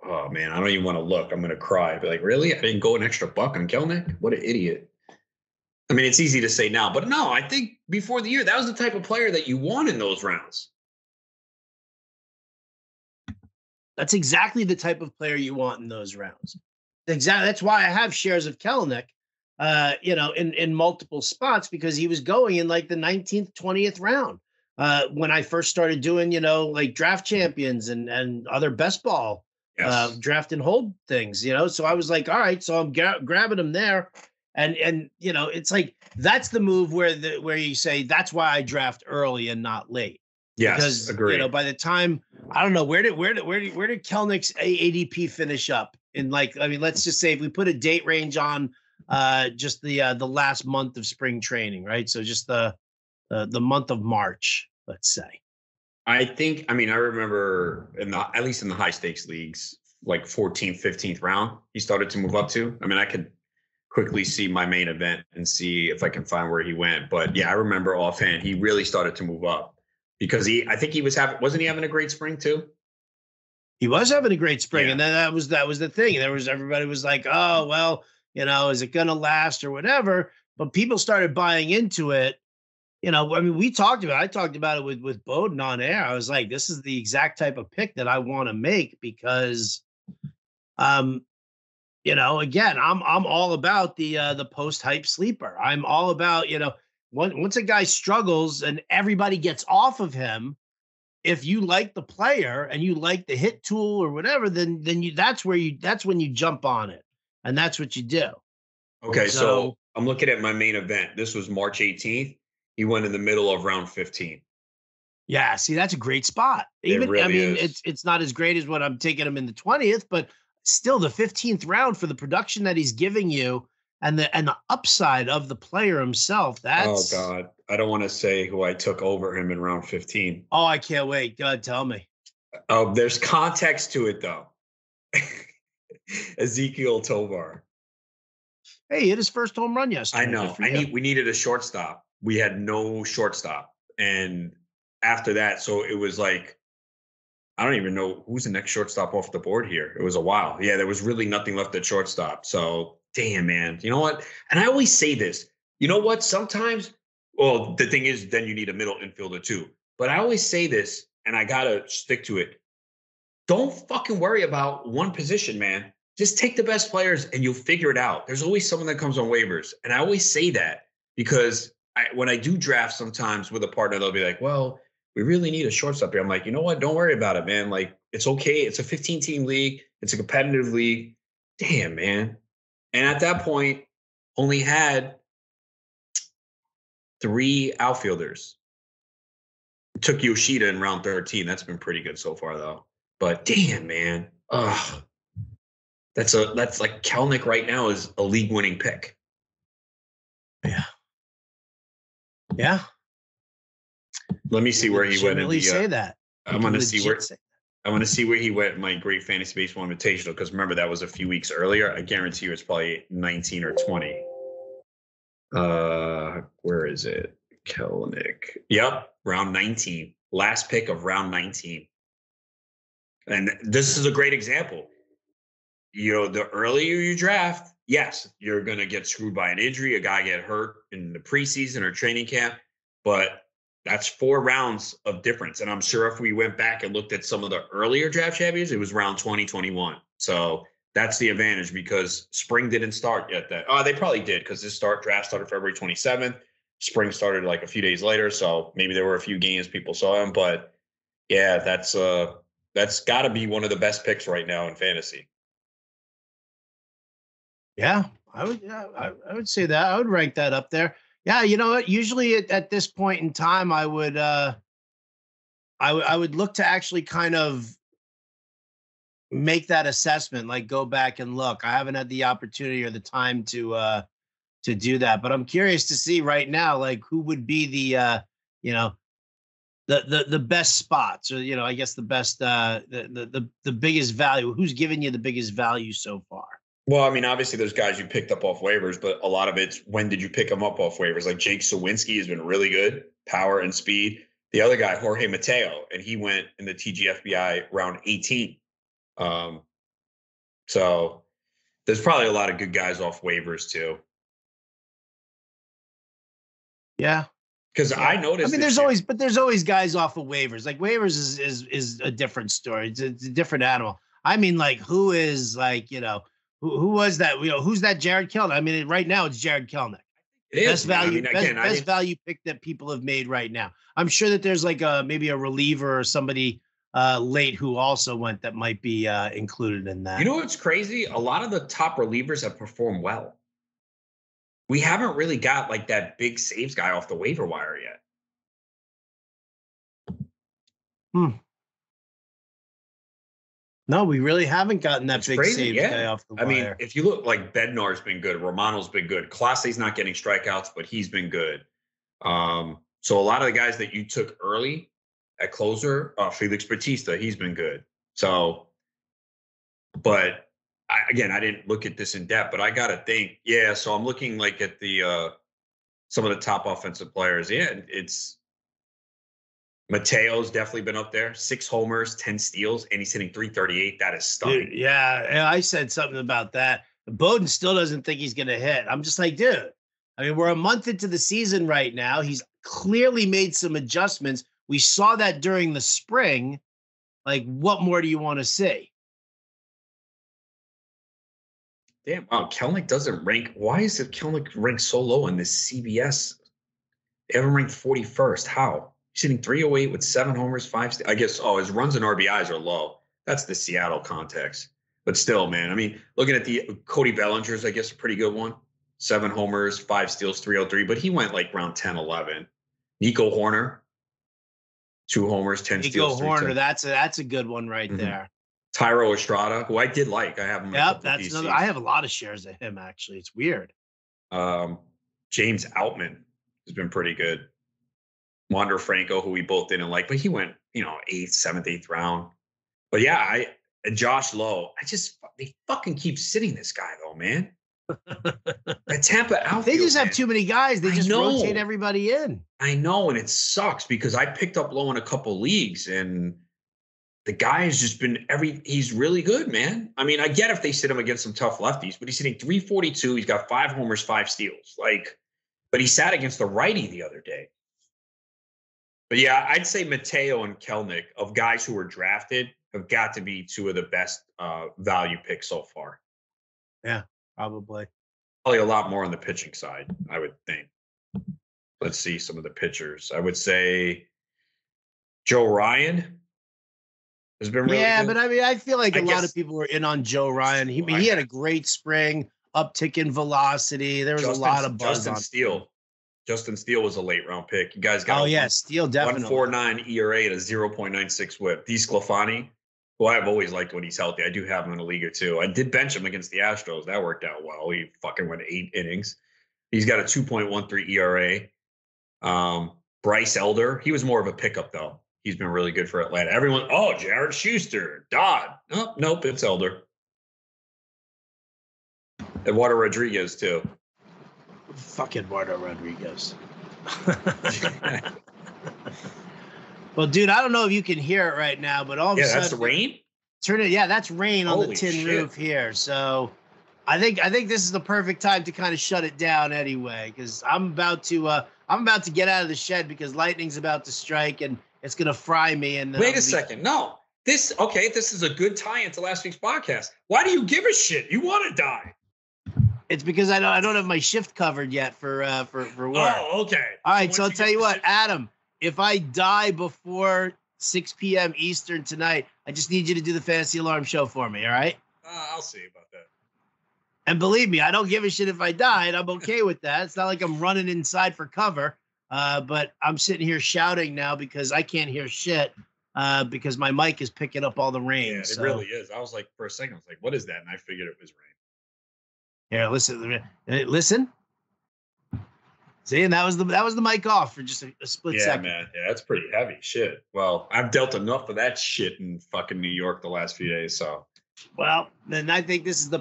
Oh man, I don't even want to look. I'm going to cry. I'd be like, really? I didn't go an extra buck on Kelenic? What an idiot. I mean, it's easy to say now, but no, I think before the year, that was the type of player that you want in those rounds. That's exactly the type of player you want in those rounds. Exactly. That's why I have shares of Kelenic, in multiple spots, because he was going in like the 19th, 20th round. When I first started doing, like draft champions and other best ball draft and hold things, so I was like, all right, so I'm grabbing them there. And it's like, that's the move where you say, that's why I draft early and not late. Yes, because, agree. By the time, I don't know, where did Kelnic's ADP finish up in, like, I mean, let's just say if we put a date range on just the last month of spring training, right? So just the month of March, let's say. I remember at least in the high stakes leagues, like 14th, 15th round, he started to move up to. I mean, I could quickly see my main event and see if I can find where he went. But yeah, I remember offhand, he really started to move up. because I think he wasn't he having a great spring too? He was having a great spring, Yeah. and then that was the thing. Everybody was like, "Oh, well, is it going to last or whatever?" But people started buying into it. I mean, I talked about it with Bowden on air. I was like, "This is the exact type of pick that I want to make because, um, again, I'm all about the post hype sleeper. I'm all about once a guy struggles and everybody gets off of him. If you like the player and you like the hit tool or whatever, then that's when you jump on it, and that's what you do. Okay, so So I'm looking at my main event. This was March 18th. He went in the middle of round 15. yeah, see, that's a great spot. It Even I really mean, is. it's not as great as what I'm taking him in the 20th, but still the 15th round for the production that he's giving you and the upside of the player himself. Oh That's God, I don't want to say who I took over him in round 15. oh, I can't wait. God, tell me. Oh, there's context to it though. Ezekiel Tovar. Hey, he hit his first home run yesterday. I know. We needed a shortstop. We had no shortstop, and after that, so it was like I don't even know who's the next shortstop off the board here. It was a while. Yeah, there was really nothing left at shortstop. So damn, man. You know what? And I always say this. You know what? Sometimes, well, the thing is, then you need a middle infielder too. But I always say this, and I gotta stick to it. Don't fucking worry about one position, man. Just take the best players and you'll figure it out. There's always someone that comes on waivers. And I always say that because when I do draft sometimes with a partner, they'll be like, well, we really need a shortstop here. I'm like, you know what? Don't worry about it, man. Like, it's okay. It's a 15-team league. It's a competitive league. Damn, man. And at that point, only had 3 outfielders. Took Yoshida in round 13. That's been pretty good so far, though. But damn, man. Ugh. That's like Kelnick right now is a league-winning pick. Yeah. Yeah. Let me see where he went in the. Say that. I'm going to see where. I want to see where he went in my Great Fantasy Baseball Invitational because remember that was a few weeks earlier. I guarantee you it's probably 19 or 20. Where is it? Kelnick. Yep, round 19. Last pick of round 19. And this is a great example. The earlier you draft, yes, you're going to get screwed by an injury, a guy get hurt in the preseason or training camp, but that's 4 rounds of difference. And I'm sure if we went back and looked at some of the earlier draft champions, it was round 2021. So that's the advantage because spring didn't start yet. They probably did because this draft started February 27th. Spring started like a few days later. So maybe there were a few games people saw him, but yeah, that's got to be one of the best picks right now in fantasy. Yeah, I would say that. I would rank that up there. Yeah, you know what? Usually at this point in time, I would look to actually kind of make that assessment, like go back and look. I haven't had the opportunity or the time to do that, but I'm curious to see right now, like who would be the the best spots, or I guess the best the biggest value. Who's giving you the biggest value so far? Well, I mean, obviously there's guys you picked up off waivers, but a lot of it's when did you pick them up off waivers? Like Jake Sawinski has been really good, power and speed. The other guy, Jorge Mateo, and he went in the TGFBI round 18. So there's probably a lot of good guys off waivers too. Yeah. Because I noticed. I mean, there's always guys off of waivers. Like waivers is a different story. It's a different animal. I mean, like who is like, who was that? Who's that Jared Kelnick? I mean, right now it's Jared Kelnick. Best value, best value pick that people have made right now. I'm sure that there's like maybe a reliever or somebody late who also went that might be included in that. You know what's crazy? A lot of the top relievers have performed well. We haven't really got like that big saves guy off the waiver wire yet. No, we really haven't gotten that big saves guy off the wire. I mean, if you look, like Bednar's been good, Romano's been good. Clase's not getting strikeouts, but he's been good. So a lot of the guys that you took early at closer, Felix Bautista, he's been good. So, but I didn't look at this in depth, but I got to think, yeah. So I'm looking like at the some of the top offensive players. Yeah, Mateo's definitely been up there. 6 homers, 10 steals, and he's hitting .338. That is stunning. Yeah, I said something about that. Bowden still doesn't think he's going to hit. I'm just like, dude, I mean, we're a month into the season right now. He's clearly made some adjustments. We saw that during the spring. Like, what more do you want to see? Damn, wow, Kelenic doesn't rank. Why is it Kelenic ranked so low in this CBS? They haven't ranked 41st. How? He's hitting .308 with 7 homers, 5. I guess, his runs and RBIs are low. That's the Seattle context. But still, man, I mean, looking at the Cody Bellinger's, I guess, a pretty good one. 7 homers, 5 steals, .303. But he went like round 10, 11. Nico Horner, 2 homers, 10 steals. Nico Horner, that's a good one right there. Tyro Estrada, who I did like. I have him. Yep, that's another. I have a lot of shares of him, actually. It's weird. James Outman has been pretty good. Wander Franco, who we both didn't like, but he went, 8th, 7th, 8th round. But yeah, and Josh Lowe, they fucking keep sitting this guy though, man. At Tampa outfield, they just have too many guys. They just rotate everybody in. I know, and it sucks because I picked up Lowe in a couple leagues, and the guy has just been he's really good, man. I mean, I get if they sit him against some tough lefties, but he's hitting .342. He's got 5 homers, 5 steals. But he sat against the righty the other day. But yeah, I'd say Mateo and Kelenic, of guys who were drafted, have got to be 2 of the best value picks so far. Yeah, probably. Probably a lot more on the pitching side, I would think. Let's see some of the pitchers. I would say Joe Ryan has been really good. But I mean, I feel like a lot of people were in on Joe Ryan. He had a great spring, uptick in velocity. There was a lot of buzz on Steele. Justin Steele was a late round pick. You guys got Steele definitely 1.49 ERA and a 0.96 WHIP. DeSclafani, who I've always liked when he's healthy. I do have him in a league or two. I did bench him against the Astros. That worked out well. He fucking went 8 innings. He's got a 2.13 ERA. Bryce Elder, he was more of a pickup though. He's been really good for Atlanta. Everyone, Jared Schuster, Dodd. Nope, it's Elder. Eduardo Rodriguez too. Fuck Eduardo Rodriguez. Well, dude, I don't know if you can hear it right now, but all of a sudden, that's rain. That's rain on the tin roof here. So, I think this is the perfect time to kind of shut it down anyway, because I'm about to get out of the shed because lightning's about to strike and it's gonna fry me. And wait a second, no, this is a good tie-in to last week's podcast. Why do you give a shit? You want to die? It's because I don't have my shift covered yet for work. Oh, okay. All right, so I'll tell you what, Adam, if I die before 6 p.m. Eastern tonight, I just need you to do the Fantasy Alarm Show for me, all right? I'll see about that. And believe me, I don't give a shit if I die, and I'm okay with that. It's not like I'm running inside for cover, but I'm sitting here shouting now because I can't hear shit because my mic is picking up all the rain. Yeah, it really is. I was like, for a second, I was like, what is that? And I figured it was rain. Here, listen. See, and that was the mic off for just a split second. Yeah, man. Yeah, that's pretty heavy shit. Well, I've dealt enough of that shit in fucking New York the last few days, so. Well, then I think this is the